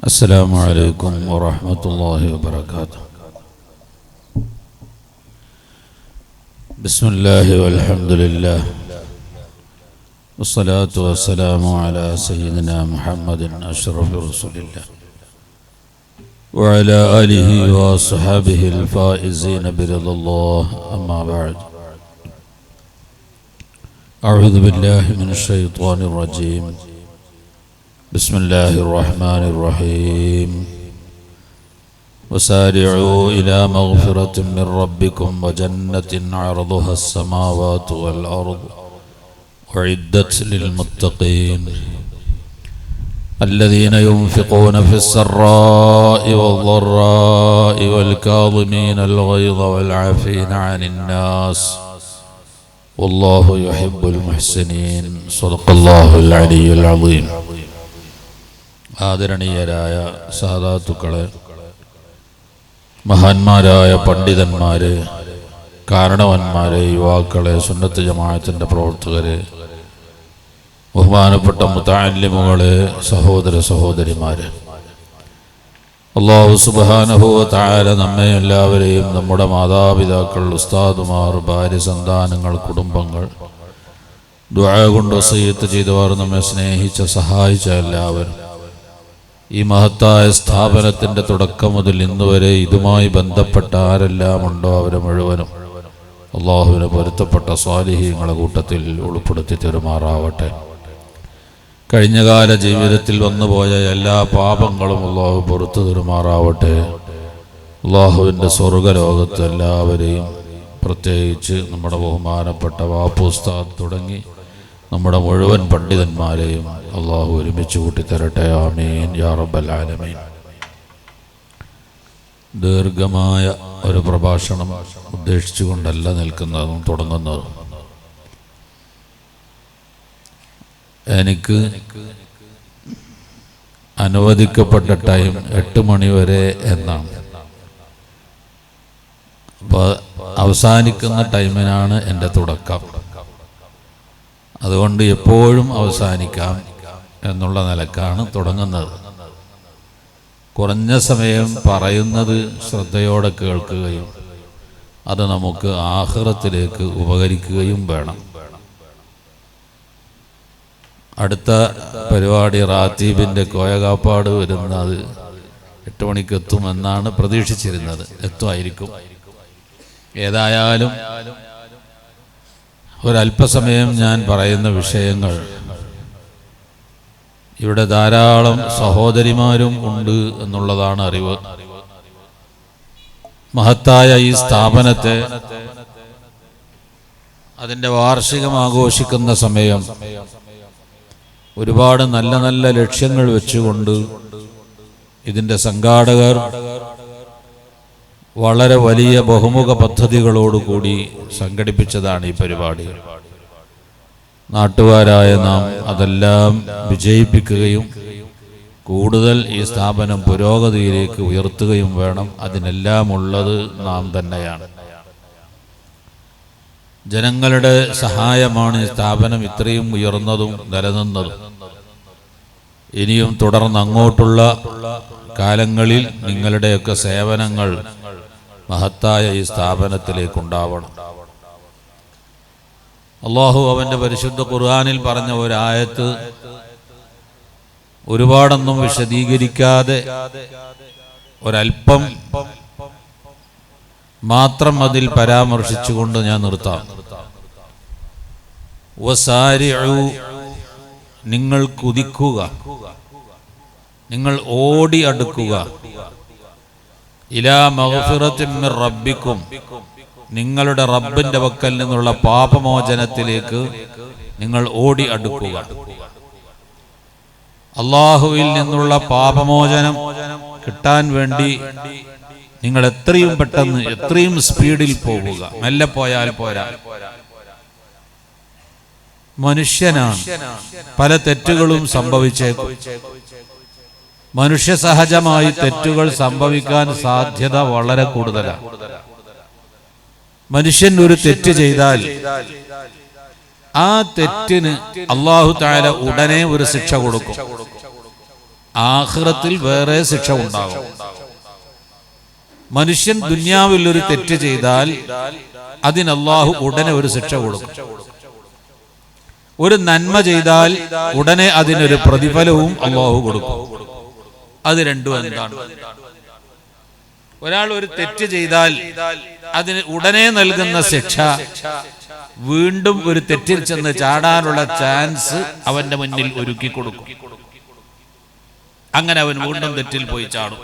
السلام عليكم ورحمة الله وبركاته. بسم الله والحمد لله والصلاة والسلام على سيدنا محمد أشرف رسول الله وعلى آله وصحبه الفائزين برضا الله. أما بعد، أعوذ بالله من الشيطان الرجيم. بسم الله الرحمن الرحيم. وسارعوا إلى مغفرة من ربكم وجنة عرضها السماوات والأرض أعدت للمتقين الذين ينفقون في السراء والضراء والكاظمين الغيظ والعافين عن الناس والله يحب المحسنين. صدق الله العلي العظيم. ആദരണീയരായ സാദാത്തുക്കളെ, മഹാന്മാരായ പണ്ഡിതന്മാരെ, കാരണവന്മാരെ, യുവാക്കളെ, സുന്നത്ത് ജമാഅത്തിന്റെ പ്രവർത്തകരെ, ബഹുമാനപ്പെട്ട മുതഅല്ലിമുകളെ, സഹോദര സഹോദരിമാരെ, അല്ലാഹു സുബ്ഹാനഹു വ തആല നമ്മെ എല്ലാവരെയും, നമ്മുടെ മാതാപിതാക്കൾ, ഉസ്താദുമാർ, ഭാര്യ, സന്താനങ്ങൾ, കുടുംബങ്ങൾ, ദുആ കൊണ്ട് വസിയത്ത് ചെയ്തവർ, നമ്മെ സ്നേഹിച്ച സഹായിച്ച എല്ലാവരും, ഈ മഹത്തായ സ്ഥാപനത്തിൻ്റെ തുടക്കം മുതൽ ഇന്നുവരെ ഇതുമായി ബന്ധപ്പെട്ട ആരെല്ലാം ഉണ്ടോ അവരെ മുഴുവനും അള്ളാഹുവിന് പൊരുത്തപ്പെട്ട സ്വാലിഹീങ്ങളുടെ കൂട്ടത്തിൽ ഉൾപ്പെടുത്തി തെരുമാറാവട്ടെ. കഴിഞ്ഞകാല ജീവിതത്തിൽ വന്നുപോയ എല്ലാ പാപങ്ങളും അള്ളാഹു പൊറുത്തു തെരുമാറാവട്ടെ. അള്ളാഹുവിൻ്റെ സ്വർഗലോകത്ത് എല്ലാവരെയും, പ്രത്യേകിച്ച് നമ്മുടെ ബഹുമാനപ്പെട്ട വാപ്പുസ്താദ് തുടങ്ങി നമ്മുടെ മുഴുവൻ പണ്ഡിതന്മാരെയും അള്ളാഹു ഒരുമിച്ച് കൂട്ടിത്തരട്ടെ. ആമീൻ യാ റബ്ബൽ ആലമീൻ. ദീർഘമായ ഒരു പ്രഭാഷണം ഉദ്ദേശിച്ചുകൊണ്ടല്ല നിൽക്കുന്നതും തുടങ്ങുന്നതും. എനിക്ക് അനുവദിക്കപ്പെട്ട ടൈം 8 മണി വരെ എന്നാണ്. അപ്പോൾ അവസാനിക്കുന്ന ടൈമിനാണ് എൻ്റെ തുടക്കം. അതുകൊണ്ട് എപ്പോഴും അവസാനിക്കാം എന്നുള്ള നിലക്കാണ് തുടങ്ങുന്നത്. കുറഞ്ഞ സമയം പറയുന്നത് ശ്രദ്ധയോടെ കേൾക്കുകയും അത് നമുക്ക് ആഖിറത്തിലേക്ക് ഉപകരിക്കുകയും വേണം. അടുത്ത പരിപാടി റാത്തീബിൻ്റെ കോയകാപ്പാട് വരുന്നത് 8 മണിക്ക് എത്തുമെന്നാണ് പ്രതീക്ഷിച്ചിരുന്നത്. എത്തുമായിരിക്കും. ഏതായാലും ഒരല്പസമയം ഞാൻ പറയുന്ന വിഷയങ്ങൾ, ഇവിടെ ധാരാളം സഹോദരിമാരും ഉണ്ട് എന്നുള്ളതാണ് അറിവ്. മഹത്തായ ഈ സ്ഥാപനത്തെ അതിൻ്റെ വാർഷികം ആഘോഷിക്കുന്ന സമയം ഒരുപാട് നല്ല നല്ല ലക്ഷ്യങ്ങൾ വെച്ചുകൊണ്ട് ഇതിൻ്റെ സംഘാടകർ വളരെ വലിയ ബഹുമുഖ പദ്ധതികളോടുകൂടി സംഘടിപ്പിച്ചതാണ് ഈ പരിപാടി. നാട്ടുകാരായ നാം അതെല്ലാം വിജയിപ്പിക്കുകയും കൂടുതൽ ഈ സ്ഥാപനം പുരോഗതിയിലേക്ക് ഉയർത്തുകയും വേണം. അതിനെല്ലാം ഉള്ളത് നാം തന്നെയാണ്. ജനങ്ങളുടെ സഹായമാണ് ഈ സ്ഥാപനം ഇത്രയും ഉയർന്നതും നിലനിന്നതും. ഇനിയും തുടർന്ന് അങ്ങോട്ടുള്ള കാലങ്ങളിൽ നിങ്ങളുടെയൊക്കെ സേവനങ്ങൾ മഹത്തായ ഈ സ്ഥാപനത്തിലേക്കുണ്ടാവണം. അള്ളാഹു അവൻ്റെ പരിശുദ്ധ ഖുർആനിൽ പറഞ്ഞ ഒരായത്ത് ഒരുപാടൊന്നും വിശദീകരിക്കാതെ ഒരല്പം മാത്രം അതിൽ പരാമർശിച്ചുകൊണ്ട് ഞാൻ നിർത്താം. വസാരിഉ, നിങ്ങൾ കുതിക്കുക, നിങ്ങൾ ഓടി അടുക്കുക. ഇലാ മഗ്ഫിറത്തിൻ മിർ റബ്ബിക്കും, നിങ്ങളുടെ റബ്ബിന്റെ പക്കൽ നിന്നുള്ള പാപമോചനത്തിലേക്ക് നിങ്ങൾ ഓടി അടുക്കുക. അള്ളാഹുവിൽ നിന്നുള്ള പാപമോചനം കിട്ടാൻ വേണ്ടി നിങ്ങൾ എത്രയും പെട്ടെന്ന്, എത്രയും സ്പീഡിൽ പോവുക. മെല്ലെ പോയാൽ പോരാ. മനുഷ്യനാണ്, പല തെറ്റുകളും സംഭവിച്ചേക്കും. മനുഷ്യ സഹജമായി തെറ്റുകൾ സംഭവിക്കാൻ സാധ്യത വളരെ കൂടുതലാണ്. മനുഷ്യൻ ഒരു തെറ്റ് ചെയ്താൽ ആ തെറ്റിന് അല്ലാഹു തആല ഉടനെ ഒരു ശിക്ഷ കൊടുക്കും. ആഖിറത്തിൽ വേറെ ശിക്ഷ ഉണ്ടാകും. മനുഷ്യൻ ദുനിയാവിൽ ഒരു തെറ്റ് ചെയ്താൽ അതിന് അല്ലാഹു ഉടനെ ഒരു ശിക്ഷ കൊടുക്കും. ഒരു നന്മ ചെയ്താൽ ഉടനെ അതിനൊരു പ്രതിഫലവും അല്ലാഹു കൊടുക്കും. അത് രണ്ടും എന്താണ്? ഒരാൾ ഒരു തെറ്റ് ചെയ്താൽ അതിന് ഉടനെ നൽകുന്ന ശിക്ഷ വീണ്ടും ഒരു തെറ്റിൽ ചെന്ന് ചാടാനുള്ള ചാൻസ് അവന്റെ മുന്നിൽ ഒരുക്കി കൊടുക്കും. അങ്ങനെ അവൻ വീണ്ടും തെറ്റിൽ പോയി ചാടും.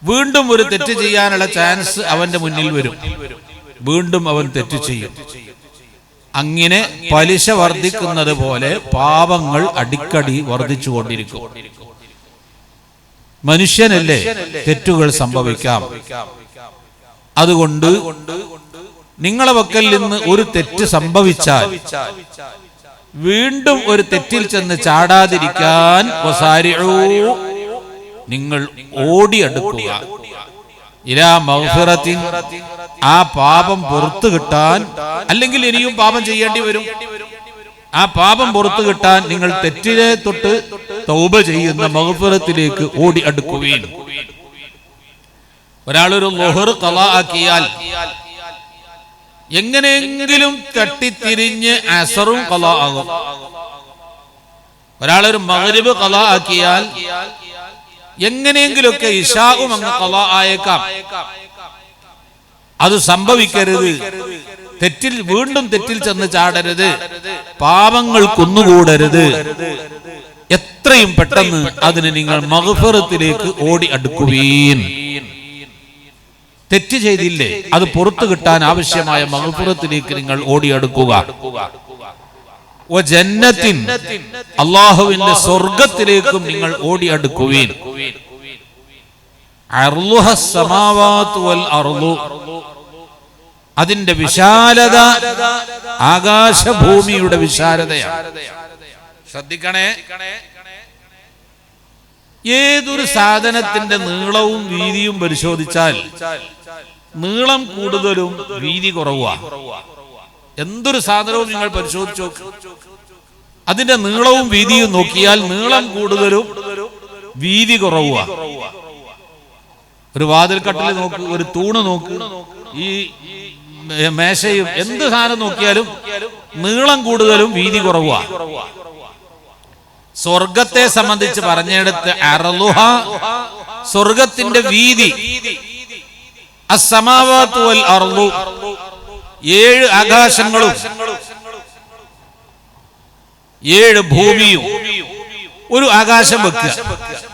വീണ്ടും ഒരു തെറ്റ് ചെയ്യാനുള്ള ചാൻസ് അവന്റെ മുന്നിൽ വരും. വീണ്ടും അവൻ തെറ്റ് ചെയ്യും. അങ്ങനെ പലിശ വർദ്ധിക്കുന്നത് പോലെ പാപങ്ങൾ അടിക്കടി വർദ്ധിച്ചുകൊണ്ടിരിക്കും. മനുഷ്യനല്ലേ, തെറ്റുകൾ സംഭവിക്കാം. അതുകൊണ്ട് നിങ്ങളെ പക്കൽ നിന്ന് ഒരു തെറ്റ് സംഭവിച്ചാൽ വീണ്ടും ഒരു തെറ്റിൽ ചെന്ന് ചാടാതിരിക്കാൻ നിങ്ങൾ ഓടിയെടുക്കുക. ഇലാ മഗ്ഫിറത്തിൻ, ആ പാപം പുറത്തു കിട്ടാൻ, അല്ലെങ്കിൽ ഇനിയും പാപം ചെയ്യേണ്ടി വരും. ആ പാപം പുറത്തു കിട്ടാൻ നിങ്ങൾ തെറ്റിനെ തൊട്ട് തൗബ ചെയ്യുന്ന മഗ്ഫിറത്തിലേക്ക് ഓടി അടുക്കുകയും. ഒരാളൊരു ളുഹർ ഖളാ ആക്കിയാൽ എങ്ങനെയെങ്കിലും തട്ടിത്തിരിഞ്ഞ് അസറും ഖളാ ആകും. ഒരാളൊരു മഗ്രിബ് ഖളാ ആക്കിയാൽ എങ്ങനെയെങ്കിലുമൊക്കെ ഇശാഉം അങ്ങ് ഖളാ ആയേക്കാം. അത് സംഭവിക്കരുത്. തെറ്റിൽ വീണ്ടും തെറ്റിൽ ചെന്ന് ചാടരുത്. പാപങ്ങൾ കുന്നുകൂടരുത്. എത്രയും പെട്ടെന്ന് അതിന് നിങ്ങൾ മഗ്ഫിറത്തിലേക്ക് ഓടി അടുക്കുവീൻ. തെറ്റ് ചെയ്തില്ലേ, അത് പുറത്തു കിട്ടാൻ ആവശ്യമായ മഗ്ഫിറത്തിലേക്ക് നിങ്ങൾ ഓടിയെടുക്കുക. വജന്നത്തിൻ, അല്ലാഹുവിന്റെ സ്വർഗ്ഗത്തിലേക്കും നിങ്ങൾ ഓടിയെടുക്കുവീൻ. അർളുഹസ് സമാവാതു വൽ അർളു, അതിന്റെ വിശാലത ആകാശഭൂമിയുടെ വിശാലതയാണ്. ശ്രദ്ധിക്കണേ, ഏതൊരു സാധനത്തിന്റെ നീളവും വീതിയും പരിശോധിച്ചാൽ നീളം കൂടുതലും വീതി കുറവാ. എന്തൊരു സാധനവും നിങ്ങൾ പരിശോധിച്ചു നോക്ക്, അതിന്റെ നീളവും വീതിയും നോക്കിയാൽ നീളം കൂടുതലും വീതി കുറവാ. ഒരു വാതിൽ കട്ടിൽ നോക്ക്, ഒരു തൂണ് നോക്ക്, ഈ മേശയും എന്ത് സാധനം നോക്കിയാലും നീളം കൂടുതലും വീതി കുറവാ. സ്വർഗത്തെ സംബന്ധിച്ച് പറഞ്ഞെടുത്ത് അർളുഹ, സ്വർഗത്തിന്റെ വീതി, അസ്സമാവാതു വൽ അർളു, 7 ആകാശങ്ങളും 7 ഭൂമിയും. ഒരു ആകാശം വെക്കുക,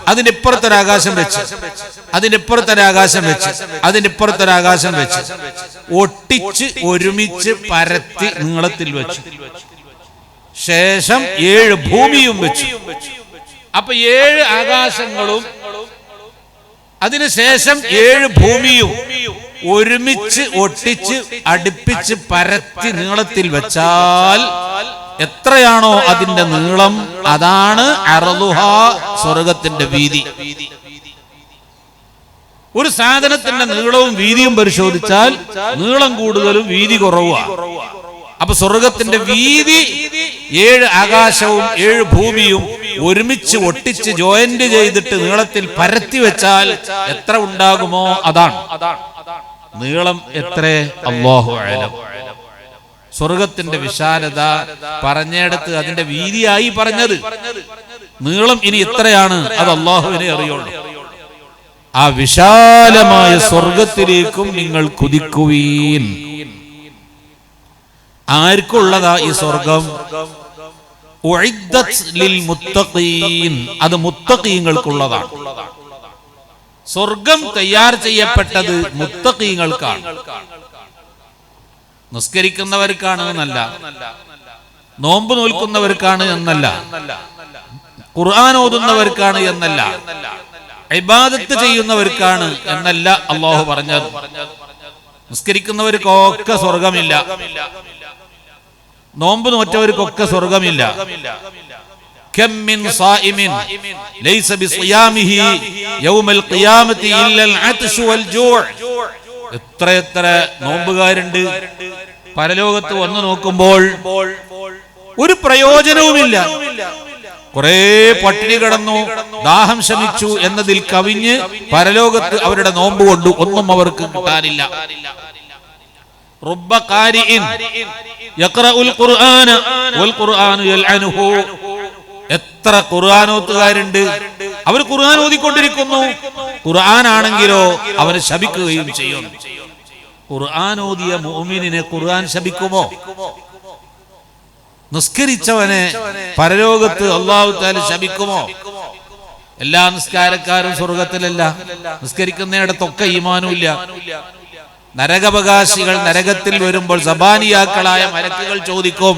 അതിന്റെ ഇപ്പുറത്തൊരാകാശം വെച്ച്, അതിന്റെ ഇപ്പുറത്തൊരാകാശം വെച്ച്, അതിന്റെ ഇപ്പുറത്തൊരാകാശം വെച്ച് ഒട്ടിച്ച് ഒരുമിച്ച് പരത്തി നീളത്തിൽ വെച്ചു. ശേഷം 7 ഭൂമിയും വെച്ചു. അപ്പൊ 7 ആകാശങ്ങളും അതിനുശേഷം 7 ഭൂമിയും ഒരുമിച്ച് ഒട്ടിച്ച് അടുപ്പിച്ച് പരത്തി നീളത്തിൽ വെച്ചാൽ എത്രയാണോ അതിന്റെ നീളം, അതാണ് അർളുഹ, സ്വർഗത്തിന്റെ വീതി. ഒരു സാധനത്തിന്റെ നീളവും വീതിയും പരിശോധിച്ചാൽ നീളം കൂടുതലും വീതി കുറവാണ്. അപ്പൊ സ്വർഗത്തിന്റെ വീതി 7 ആകാശവും 7 ഭൂമിയും ഒരുമിച്ച് ഒട്ടിച്ച് ജോയിന്റ് ചെയ്തിട്ട് നീളത്തിൽ പരത്തി വെച്ചാൽ എത്ര ഉണ്ടാകുമോ അതാണ് നീളം. എത്ര? അല്ലാഹു അഅലം. സ്വർഗത്തിന്റെ വിശാലത പറഞ്ഞെടുത്ത് അതിന്റെ വീതിയായി പറഞ്ഞത്. നീളം ഇനി എത്രയാണ് അത് അല്ലാഹുവിനെ അറിയുള്ളൂ. ആ വിശാലമായ സ്വർഗത്തിലേക്കും നിങ്ങൾ കുതിക്കുവീൻ. ആർക്കുള്ളതാ ഈ സ്വർഗം? ഉഇദ്ദത് ലിൽ മുത്തഖീൻ, അത് മുത്തഖീങ്ങൾക്കുള്ളതാണ്. സ്വർഗം തയ്യാർ ചെയ്യപ്പെട്ടത് മുത്തഖീങ്ങൾക്കാണ്. നിസ്കരിക്കുന്നവർക്കാണ് എന്നല്ല, നോമ്പ് നോൽക്കുന്നവർക്കാണ് എന്നല്ല, ഖുർആൻ ഓതുന്നവർക്കാണ് എന്നല്ല, ഇബാദത്ത് ചെയ്യുന്നവർക്കാണ് എന്നല്ല അല്ലാഹു പറഞ്ഞത്. നിസ്കരിക്കുന്നവർക്കൊക്കെ സ്വർഗമില്ല, നോമ്പ് നോറ്റവർക്കൊക്കെ സ്വർഗമില്ല. കം മിൻ സായിമിൻ ലൈസ ബിസിയാമിഹി യൗമൽ ഖിയാമത്തി ഇല്ലൽ അത്ശു വൽ ജൂഅ്. എത്ര നോമ്പുകാരുണ്ട് പരലോകത്ത് വന്നു നോക്കുമ്പോൾ ഒരു പ്രയോജനവുമില്ല. കുറെ പട്ടിണി കിടന്നു, ദാഹം ശമിച്ചു എന്നതിൽ കവിഞ്ഞ് പരലോകത്ത് അവരുടെ നോമ്പ് കൊണ്ട് ഒന്നും അവർക്ക് കിട്ടാനില്ല. റബ്ബ ഖാരിഇൻ യഖറഉൽ ഖുർആന വൽ ഖുർആനു യൽഅനുഹു. എത്ര ഖുർആനോത്തുകാരുണ്ട്, അവർ ഖുർആൻ ഓതിക്കൊണ്ടിരിക്കുന്നു, ഖുർആൻ ആണെങ്കിലോ അവനെ ശപിക്കുകയും ചെയ്യുന്നു. ഖുർആൻ ഓതിയ മുഅ്മിനിനെ ഖുർആൻ ശപിക്കുമോ? നിസ്കരിച്ചവനെ പരലോകത്ത് അല്ലാഹു തആല ശപിക്കുമോ? എല്ലാ നിസ്കാരക്കാരും സ്വർഗത്തിലല്ല, നിസ്കരിക്കുന്നിടത്തൊക്കെ ഈമാനും ഇല്ല. നരകാവകാശികൾ നരകത്തിൽ വരുമ്പോൾ സബാനിയാക്കളായ മലക്കുകൾ ചോദിക്കും,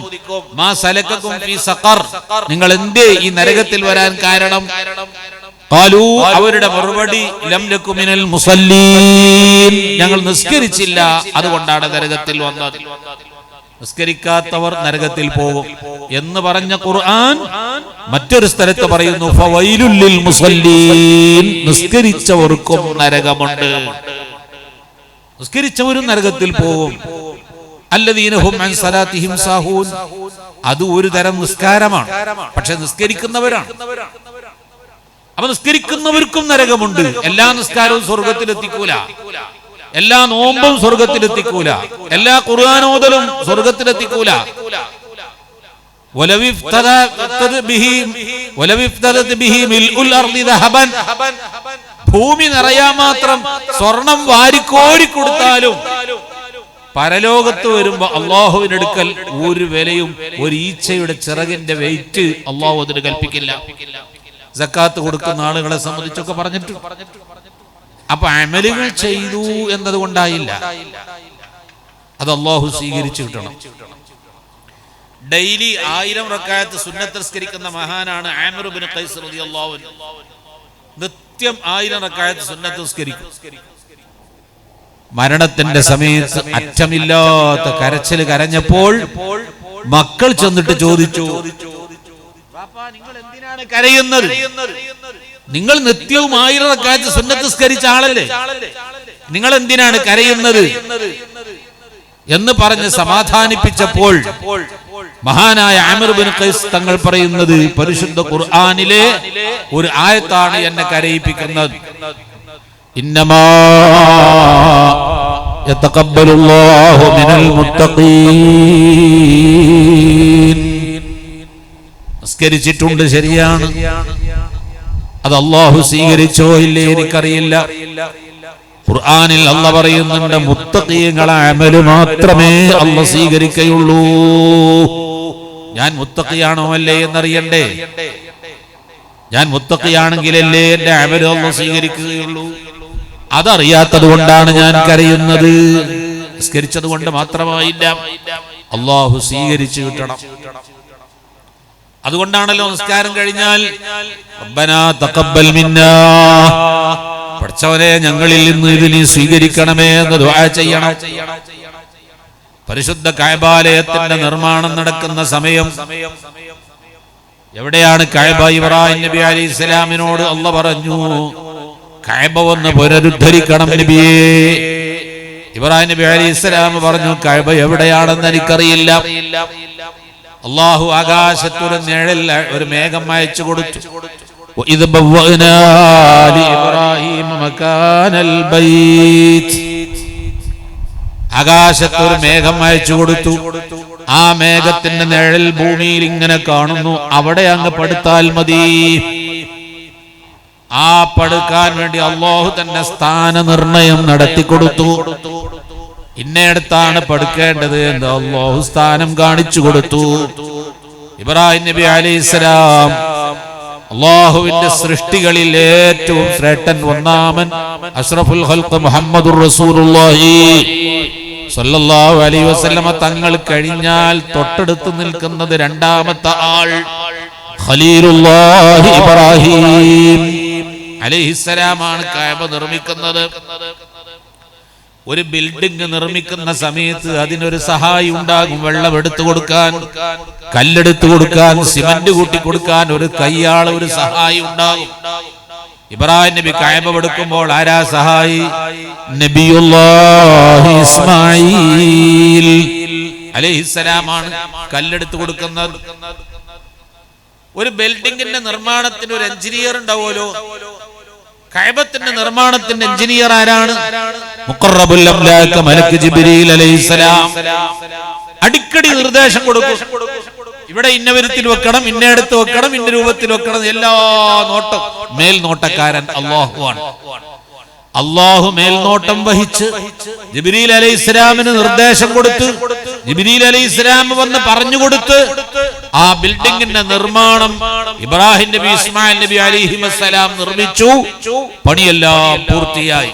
മാ സലക്കക്കും ഫീ സഖർ, നിങ്ങൾ എന്തേ ഈ നരകത്തിൽ വരാൻ കാരണം? ഖാലൂ, അവരുടെ മറുപടി ലം നകു മിനൽ മുസല്ലീൻ, ഞങ്ങൾ നിസ്കരിച്ചില്ല, അതുകൊണ്ടാണ് നരകത്തിൽ വന്നത്. നിസ്കരിക്കാത്തവർ നരകത്തിൽ പോകും എന്ന് പറഞ്ഞ ഖുർആൻ മറ്റൊരു സ്ഥലത്ത് പറയുന്നു, ഫവൈലുൽ ലിൽ മുസല്ലീൻ, നിസ്കരിച്ചവർക്കും നരകമുണ്ട്, നിസ്കരിച്ചവരും നരകത്തിൽ പോകും. അല്ലദീന ഹും അൻ സലാത്തിഹിം സാഹൂൻ, അത് ഒരു തരം നിസ്കാരമാണ്, പക്ഷെ നിസ്കരിക്കുന്നവരാണ്. അപ്പൊ നിസ്കരിക്കുന്നവർക്കും നരകമുണ്ട്. എല്ലാ നിസ്കാരവും സ്വർഗത്തിലെത്തിക്കൂല, എല്ലാ നോമ്പും സ്വർഗത്തിലെത്തിക്കൂല, എല്ലാ ഖുർആനോദലും സ്വർഗത്തിലെത്തിക്കൂല. ഭൂമി നിറയാൻ മാത്രം സ്വർണം വാരിക്കോരി കൊടുത്താലും പരലോകത്ത് വരുമ്പോ അള്ളാഹുവിന്റെ അടുക്കൽ ഒരു വിലയും ഒരു ഈച്ചയുടെ ചിറകിന്റെ വെയിറ്റ് അള്ളാഹു അതിന് കൽപ്പിക്കില്ല. സക്കാത്ത് കൊടുക്കുന്ന ആളുകളെ സംബന്ധിച്ചൊക്കെ പറഞ്ഞിട്ട്, അപ്പൊ അമലുകൾ ചെയ്തു എന്നതുകൊണ്ടായില്ല, അത് അള്ളാഹു സ്വീകരിച്ചു കിട്ടണം. ഡെയിലി 1000 റക്അത്ത് സുന്നത്ത് നിസ്കരിക്കുന്ന മഹാനാണ് ആമിർ ഇബ്നു ഖൈസ് റളിയല്ലാഹു അൻഹു. നിത്യം 1000 റക്അത്ത് സുന്നത്ത് നിസ്കരിക്കും. മരണത്തിന്റെ സമയത്ത് അറ്റമില്ലാത്ത കരച്ചിൽ കരഞ്ഞപ്പോൾ മക്കൾ ചെന്നിട്ട് ചോദിച്ചു, പാപ്പാ നിങ്ങൾ എന്തിനാണ് കരയുന്നത്? നിങ്ങൾ നിത്യവും 1000 റക്അത്ത് സുന്നത്ത് നിസ്കരിച്ച ആളല്ലേ, നിങ്ങൾ എന്തിനാണ് കരയുന്നത് എന്ന് പറഞ്ഞ് സമാധാനിപ്പിച്ചപ്പോൾ മഹാനായ ആമിർ ഇബ്നു ഖൈസ് തങ്ങൾ പറയുന്നത്, പരിശുദ്ധ ഖുർആനിലെ ഒരു ആയത്താണ് എന്നെ കരയിപ്പിക്കുന്നത്. ഇന്നമാ യതഖബ്ബലുല്ലാഹു മിനൽ മുത്തഖീൻ. നിസ്കരിച്ചിട്ടുണ്ട്, ശരിയാണ്, അത് അല്ലാഹു സ്വീകരിച്ചോ ഇല്ലേ എനിക്കറിയില്ല. ഖുർആനിൽ അല്ലാഹ് പറയുന്നുണ്ട്, മുത്തഖീങ്ങളെ അമല് മാത്രമേ അല്ലാഹ് സ്വീകരിക്കുകയുള്ളൂ. ഞാൻ മുത്തഖിയാണോ അല്ലേ എന്നറിയണ്ടേ? ഞാൻ മുത്തഖിയാണെങ്കിലല്ലേ എന്റെ അമല് അല്ലാഹ് സ്വീകരിക്കുകയുള്ളൂ. അതറിയാത്തത് കൊണ്ടാണ് ഞാൻ കരയുന്നത്. നിസ്കരിച്ചത് കൊണ്ട് മാത്രമായില്ല, അല്ലാഹു സ്വീകരിച്ചു കിട്ടണം. അതുകൊണ്ടാണല്ലോ നിസ്കാരം കഴിഞ്ഞാൽ റബ്ബനാ തഖബ്ബൽ മിന്നാ, പടച്ചവനെ ഞങ്ങളിൽ നിന്ന് ഇതിനെ സ്വീകരിക്കണമേ എന്ന് ദുആ ചെയ്യണം. പരിശുദ്ധ കഅബാലയത്തിന്റെ നിർമ്മാണം നടക്കുന്ന സമയം എവിടെയാണ് കഅബ? ഇബ്രാഹിം നബി അലൈഹിസ്സലാമിനോട് അല്ലാഹ് പറഞ്ഞു, കഅബ ഒന്ന് പുനരുദ്ധരിക്കണം നബിയേ. ഇബ്രാഹിം നബി അലൈഹിസ്സലാം പറഞ്ഞു, കഅബ എവിടെയാണെന്ന് എനിക്കറിയില്ല. അല്ലാഹു ആകാശത്തൊരു നിഴൽ, ഒരു മേഘം അയച്ചു കൊടുത്തു. وَإِذْ بَوَّأْنَا لِإِبْرَاهِيمَ مَكَانَ الْبَيْتِ, ആകാശത്തൊരു മേഘം അയച്ചു കൊടുത്തു. ആ മേഘത്തിന്റെ നിഴൽ ഭൂമിയിൽ ഇങ്ങനെ കാണുന്നു, അവിടെ അങ്ങ് പടുത്താൽ മതി. ആ പടുക്കാൻ വേണ്ടി അല്ലാഹു തന്നെ സ്ഥാന നിർണയം നടത്തി കൊടുത്തു. ഇന്നയിടത്താണ് പടുക്കേണ്ടത് എന്ന് അല്ലാഹു സ്ഥാനം കാണിച്ചു കൊടുത്തു. ഇബ്രാഹിം നബി അലൈഹിസ്സലാം അല്ലാഹുവിന്റെ സൃഷ്ടികളിൽ ഏറ്റവും ശ്രേഷ്ഠൻ, ഒന്നാമൻ, അഷ്റഫുൽ ഖൽഖ് മുഹമ്മദുർ റസൂലുള്ളാഹി സ്വല്ലല്ലാഹു അലൈഹി വസല്ലമ തങ്ങൾ കഴിഞ്ഞാൽ തൊട്ടടുത്ത് നിൽക്കുന്നത് രണ്ടാമത്തെ ആൾ ഖലീലുള്ളാഹി ഇബ്രാഹിം അലൈഹിസ്സലാമാണ് കഅബ നിർമ്മിക്കുന്നത്. ഒരു ബിൽഡിംഗ് നിർമ്മിക്കുന്ന സമയത്ത് അതിനൊരു സഹായി ഉണ്ടാകും. വെള്ളം എടുത്തു കൊടുക്കാൻ, കല്ലെടുത്തു കൊടുക്കാൻ, സിമന്റ് കൂട്ടി കൊടുക്കാൻ ഒരു കയ്യാൾ, ഒരു സഹായി ഉണ്ടാകും. ഇബ്രാഹിം നബി കഅബ എടുക്കുമ്പോൾ ആരാ സഹായി? നബിയുല്ലാഹി ഇസ്മാഈൽ അലൈഹിസ്സലാമാണ് കല്ലെടുത്തു കൊടുക്കുന്നത്. ഒരു ബിൽഡിങ്ങിന്റെ നിർമ്മാണത്തിന് ഒരു എഞ്ചിനീയർ ഉണ്ടാവുമല്ലോ. കഅബത്തിന്റെ നിർമ്മാണത്തിന്റെ എഞ്ചിനീയർ ആരാണ്? മുഖറബുൽ അംലാക മലക്ക് ജിബ്രീൽ അലൈഹിസ്സലാം. അടിക്കടി നിർദ്ദേശം കൊടുക്കും. ഇവിടെ ഇന്ന വിധത്തിൽ വെക്കണം, ഇന്നയിടത്ത് വെക്കണം, ഇന്ന രൂപത്തിൽ വെക്കണം. എല്ലാ നോട്ടം മേൽനോട്ടക്കാരൻ അല്ലാഹുവാണ്. അല്ലാഹു മേൽനോട്ടം വഹിച്ച് ജിബ്രീൽ അലൈഹിസ്സലാമിന് നിർദ്ദേശം കൊടുത്ത് ജിബ്രീൽ അലൈഹിസ്സലാം വന്ന് പറഞ്ഞു കൊടുത്ത് ആ ബിൽഡിങ്ങിന്റെ നിർമ്മാണം ഇബ്രാഹിം നബി ഇസ്മായിൽ നബി അലൈഹിസ്സലാം നിർമ്മിച്ചു. പണിയെല്ലാം പൂർത്തിയായി.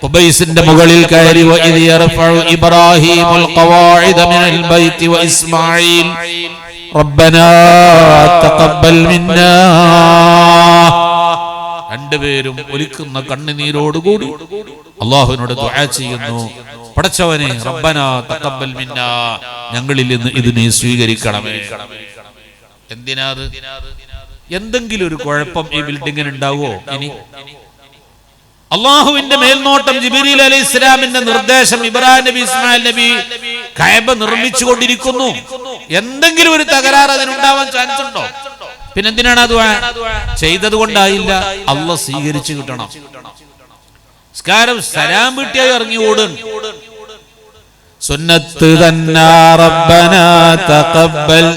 ഖുബൈസിന്റെ മുകളിൽ കയറി വഇദ് യർഫഉ ഇബ്രാഹീമുൽ ഖവാഇദ മിനൽ ബൈത്തി വഇസ്മാഈൽ റബ്ബനാ തഖബ്ബൽ മിന്നാ. രണ്ടുപേരും ഒലിക്കുന്ന കണ്ണുനീരോടുകൂടി അല്ലാഹുവിനോട് ദുആ ചെയ്യുന്നു. പടച്ചവനെ, റബ്ബനാ തഖബ്ബൽ മിന്നാ, ഞങ്ങളിൽ നിന്ന് ഇത് നീ സ്വീകരിക്കണമേ. എന്തിനാ? എന്തെങ്കിലും ഒരു കുഴപ്പം ഈ ബിൽഡിങ്ങിന് ഉണ്ടാവോ? ഇനി അള്ളാഹുവിന്റെ മേൽനോട്ടം, ജിബ്രീൽ അലൈഹിസ്സലാമിന്റെ നിർദ്ദേശം, ഇബ്രാഹിം നബി ഇസ്മായിൽ നബി കഅബ നിർമ്മിച്ചുകൊണ്ടിരിക്കുന്നു. എന്തെങ്കിലും ഒരു തകരാറ് അതിനുണ്ടാവാൻ ചാൻസ് ഉണ്ടോ? പിന്നെന്തിനാണ് അത് ചെയ്തത് കൊണ്ടായില്ല, അള്ളാഹ് സ്വീകരിച്ചു കിട്ടണം. സ്കാരം സലാം വീട്ടിയായി ഇറങ്ങി ഓടും. സുന്നത്ത് തന്നാ റബ്ബനാ തഖബ്ബൽ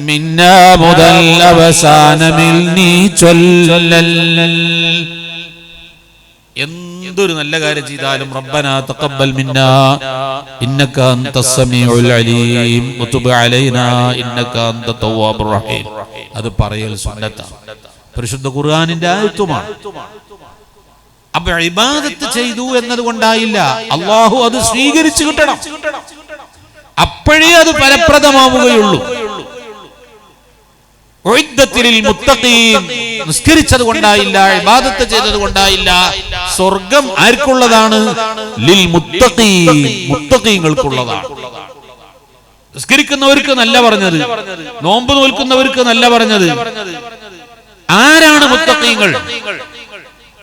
മിന്നാ മുതൽ അവസാനമിൽ നീ ചൊല്ലൽ. എന്തൊരു നല്ല കാര്യം ചെയ്താലും റബ്ബനാ തഖബ്ബൽ മിന്നാ ഇന്നക അൻതസ് സമീഉൽ അലീം വതുബ് അലൈനാ ഇന്നക അൻത തവ്വാബുർ റഹീം. അത് പറയൽ സുന്നത്താണ്, പരിശുദ്ധ ഖുർആനിന്റെ ആയത്തുമാണ്. അപ്പൊ ഇബാദത്ത് ചെയ്തു എന്നതുകൊണ്ടായില്ല, അല്ലാഹു അത് സ്വീകരിച്ചു കിട്ടണം. അപ്പോഴേ അത് ഫലപ്രദമാവുകയുള്ളൂ. നിസ്കരിച്ചത് കൊണ്ടായില്ല, ഇബാദത്ത് ചെയ്തത് കൊണ്ടായില്ല. സ്വർഗം ആർക്കുള്ളതാണ്? ലിൽ മുത്തഖീൻ, മുത്തഖീങ്ങൾക്കുള്ളതാണ്. നിസ്കരിക്കുന്നവർക്ക് നല്ല പറഞ്ഞത്, നോമ്പ് നോൽക്കുന്നവർക്ക് നല്ല പറഞ്ഞത്. ആരാണ് മുത്തഖീങ്ങൾ?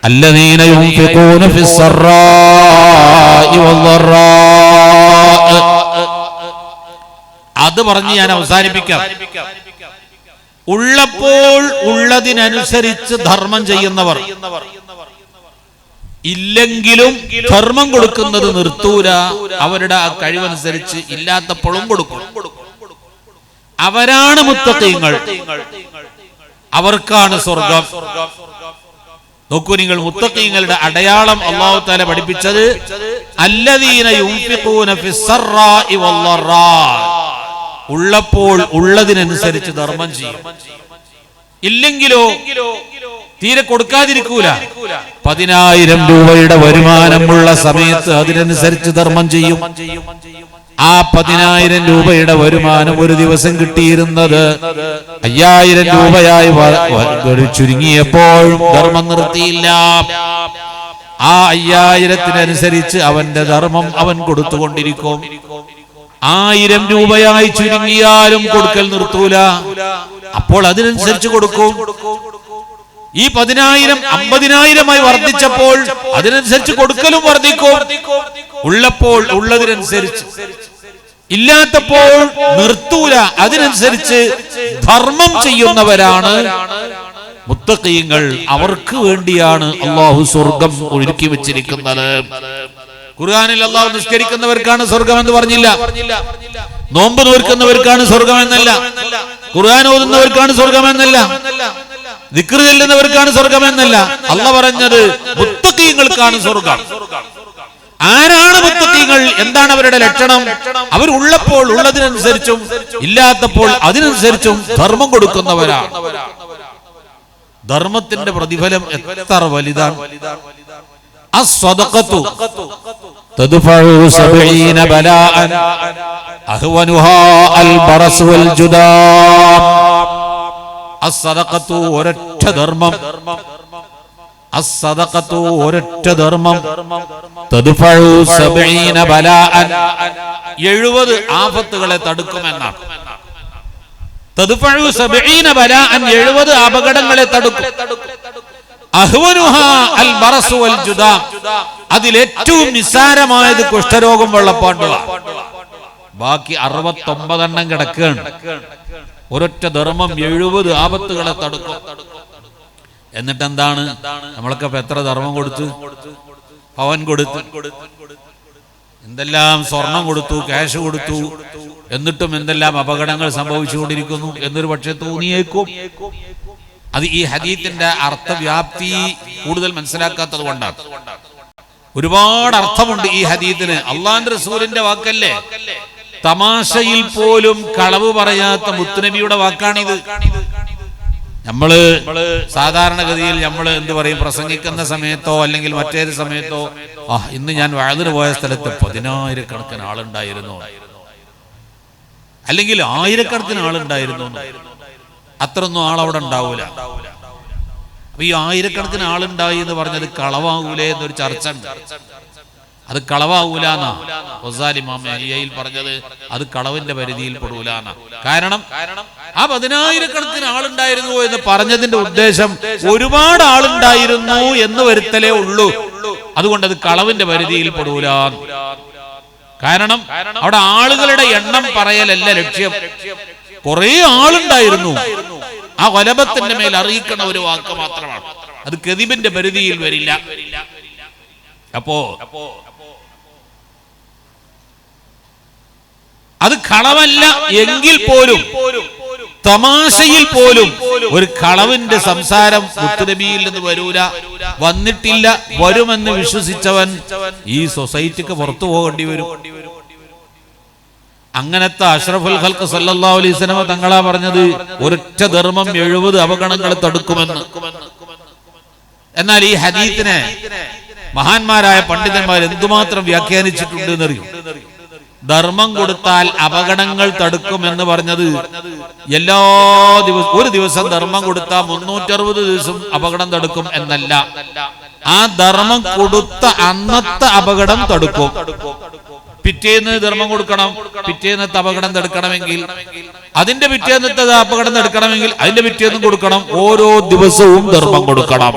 അല്ലദീന യുൻഫിഖൂന ഫിസ്സറാഇ വദ്ദറാ. അത് പറഞ്ഞ് ഞാൻ അവസാനിപ്പിക്കാം. ഉള്ളപ്പോൾ ഉള്ളതിനനുസരിച്ച് ധർമ്മം ചെയ്യുന്നവർ, ഇല്ലെങ്കിലും ധർമ്മം കൊടുക്കുന്നത് നിർത്തൂല. അവരുടെ ആ കഴിവനുസരിച്ച് ഇല്ലാത്തപ്പോഴും കൊടുക്കും. അവരാണ് മുത്തഖീങ്ങൾ, അവർക്കാണ് സ്വർഗം. നോക്കൂ നിങ്ങൾ, മുത്തഖീങ്ങളുടെ അടയാളം അല്ലാഹു തആല പഠിപ്പിച്ചത് അല്ലദീന യുൻഫിഖൂന ഫിസ്സറാഇ വദ്ദറാ. ഉള്ളപ്പോൾ ഉള്ളതിനനുസരിച്ച് ധർമ്മം ചെയ്യും, ഇല്ലെങ്കിലോ തീരെ കൊടുക്കാതിരിക്കൂല. 10,000 രൂപയുടെ വരുമാനമുള്ള സമയത്ത് അതിനനുസരിച്ച് ധർമ്മം ചെയ്യും. ആ 10,000 രൂപയുടെ വരുമാനം ഒരു ദിവസം കിട്ടിയിരുന്നത് 5,000 രൂപയായി ചുരുങ്ങിയപ്പോഴും ധർമ്മം നിർത്തിയില്ല. ആ 5,000-ത്തിനനുസരിച്ച് അവന്റെ ധർമ്മം അവൻ കൊടുത്തുകൊണ്ടിരിക്കും. 1,000 രൂപയായി ചുരുങ്ങിയാലും കൊടുക്കൽ നിർത്തൂല. അപ്പോൾ അതിനനുസരിച്ച് കൊടുക്കും. ഈ 10,000 50,000-ആയി വർദ്ധിച്ചപ്പോൾ അതിനനുസരിച്ച് കൊടുക്കലും വർദ്ധിക്കും. ഉള്ളപ്പോൾ ഉള്ളതിനനുസരിച്ച്, ഇല്ലാത്തപ്പോൾ നിർത്തൂല. അതിനനുസരിച്ച് ധർമ്മം ചെയ്യുന്നവരാണ് മുത്തഖീങ്ങൾ. അവർക്ക് വേണ്ടിയാണ് അല്ലാഹു സ്വർഗം ഒരുക്കി വെച്ചിരിക്കുന്നത്. ഖുർആനിൽ അല്ലാഹു നിസ്കരിക്കുന്നവർക്കാണ് സ്വർഗം എന്ന് പറഞ്ഞില്ല, നോമ്പ് നോൽക്കുന്നവർക്കാണ് സ്വർഗം എന്നല്ല, ഖുർആൻ ഓതുന്നവർക്കാണ് സ്വർഗം എന്നല്ല, ദിക്ർ ചൊല്ലുന്നവർക്കാണ് സ്വർഗം എന്നല്ല. അല്ലാഹു പറഞ്ഞത് മുത്തഖീങ്ങൾക്കാണ് സ്വർഗം. ആരാണ് മുത്തഖീങ്ങൾ? എന്താണ് അവരുടെ ലക്ഷണം? അവരുള്ളപ്പോൾ ഉള്ളതിനനുസരിച്ചും ഇല്ലാത്തപ്പോൾ അതിനനുസരിച്ചും ധർമ്മം കൊടുക്കുന്നവരാണ്. ധർമ്മത്തിന്റെ പ്രതിഫലം എത്ര വലുതാണ്! الصدقة تدفع 70 بلاء أهونها البرص والجذام. الصدقة ഒരൊറ്റ ധർമ്മം, الصدقة ഒരൊറ്റ ധർമ്മം, تدفع 70 بلاء 70 ആഫത്തുകളെ തടുക്കുമെന്നാണ്. تدفع 70 بلاء 70 അപകടങ്ങളെ തടുക്കും. അതിലേറ്റവും നിസ്സാരമായത് കുഷ്ഠരോഗം, വെള്ളപ്പാണ്ടുകളാണ്. ബാക്കി 69 കിടക്കുകയാണ്. ഒരൊറ്റ ധർമ്മം 70 ആപത്തുകളെ തടുക്കും. എന്നിട്ട് എന്താണ്, നമ്മളൊക്കെ എത്ര ധർമ്മം കൊടുത്തു, പവൻ കൊടുത്തു, എന്തെല്ലാം സ്വർണം കൊടുത്തു, ക്യാഷ് കൊടുത്തു, എന്നിട്ടും എന്തെല്ലാം അപകടങ്ങൾ സംഭവിച്ചുകൊണ്ടിരിക്കുന്നു എന്നൊരു പക്ഷെ തോന്നിയേക്കും. അത് ഈ ഹദീത്തിന്റെ അർത്ഥവ്യാപ്തി കൂടുതൽ മനസ്സിലാക്കാത്തത് കൊണ്ടാണ്. ഒരുപാട് അർത്ഥമുണ്ട് ഈ ഹദീത്തിന്. അള്ളാഹുവിന്റെ റസൂലിന്റെ വാക്കല്ലേ, തമാശയിൽ പോലും കളവ് പറയാത്ത മുത്തുനബിയുടെ വാക്കാണിത്. നമ്മള് സാധാരണഗതിയിൽ നമ്മൾ എന്ത് പറയും, പ്രസംഗിക്കുന്ന സമയത്തോ അല്ലെങ്കിൽ മറ്റേത് സമയത്തോ, ഇന്ന് ഞാൻ വഅദിന് പോയ സ്ഥലത്ത് 10,000-കണക്കിന് ആളുണ്ടായിരുന്നു, അല്ലെങ്കിൽ 1000-കണക്കിന് ആളുണ്ടായിരുന്നു. അത്രയൊന്നും ആളവിടെ ഉണ്ടാവൂല. അപ്പൊ ഈ 1000-കണക്കിന് ആളുണ്ടായി എന്ന് പറഞ്ഞത് കളവാകൂലേ എന്നൊരു ചർച്ച ഉണ്ട്. അത് കളവാകൂലെന്നാ ഗസാലി ഇമാം അഹിയയിൽ പറഞ്ഞത്. അത് കളവിന്റെ പരിധിയിൽ പെടൂലെന്നാ. കാരണം ആ 10,000-കണക്കിന് ആളുണ്ടായിരുന്നു എന്ന് പറഞ്ഞതിന്റെ ഉദ്ദേശം ഒരുപാട് ആളുണ്ടായിരുന്നു എന്ന് വരുത്തലേ ഉള്ളൂ. അതുകൊണ്ട് അത് കളവിന്റെ പരിധിയിൽ പെടൂല. കാരണം അവിടെ ആളുകളുടെ എണ്ണം പറയലല്ല ലക്ഷ്യം, കുറെ ആളുണ്ടായിരുന്നു. ആ വലബത്തിന്റെ മേൽ അറിയിക്കുന്ന ഒരു വാക്ക് മാത്രമാണ്. അത് കദിബിന്റെ പരിധിയിൽ വരില്ല. അപ്പോ അത് കളവല്ല എങ്കിൽ പോലും, തമാശയിൽ പോലും ഒരു കളവിന്റെ സംസാരം മുത്തുനബിയിൽ നിന്ന് വരൂല, വന്നിട്ടില്ല. വരുമെന്ന് വിശ്വസിച്ചവൻ ഈ സൊസൈറ്റിക്ക് പുറത്തു പോകേണ്ടി വരും. അങ്ങനത്തെ അഷ്റഫുൽ ഖൽഖ് സല്ലല്ലാഹു അലൈഹി വസല്ലം തങ്ങളാ പറഞ്ഞത് ഒരൊറ്റ ധർമ്മം 70 അപകടങ്ങൾ തടുക്കുമെന്ന്. എന്നാൽ ഈ ഹദീസിനെ മഹാന്മാരായ പണ്ഡിതന്മാർ എന്തുമാത്രം വ്യാഖ്യാനിച്ചിട്ടുണ്ട് എന്നറിയും. ധർമ്മം കൊടുത്താൽ അപകടങ്ങൾ തടുക്കും എന്ന് പറഞ്ഞത് എല്ലാ ദിവസവും, ഒരു ദിവസം ധർമ്മം കൊടുത്താൽ 360 ദിവസം അപകടം തടുക്കും എന്നല്ല. ആ ധർമ്മം കൊടുത്ത അന്നത്തെ അപകടം തടുക്കും. പിറ്റേന്ന് ധർമ്മം കൊടുക്കണം, പിറ്റേന്നത്തെ അപകടം തടുക്കണമെങ്കിൽ അതിന്റെ പിറ്റേന്നത്തെ അപകടം തടുക്കണമെങ്കിൽ അതിന്റെ പിറ്റേന്നും കൊടുക്കണം. ഓരോ ദിവസവും ധർമ്മം കൊടുക്കണം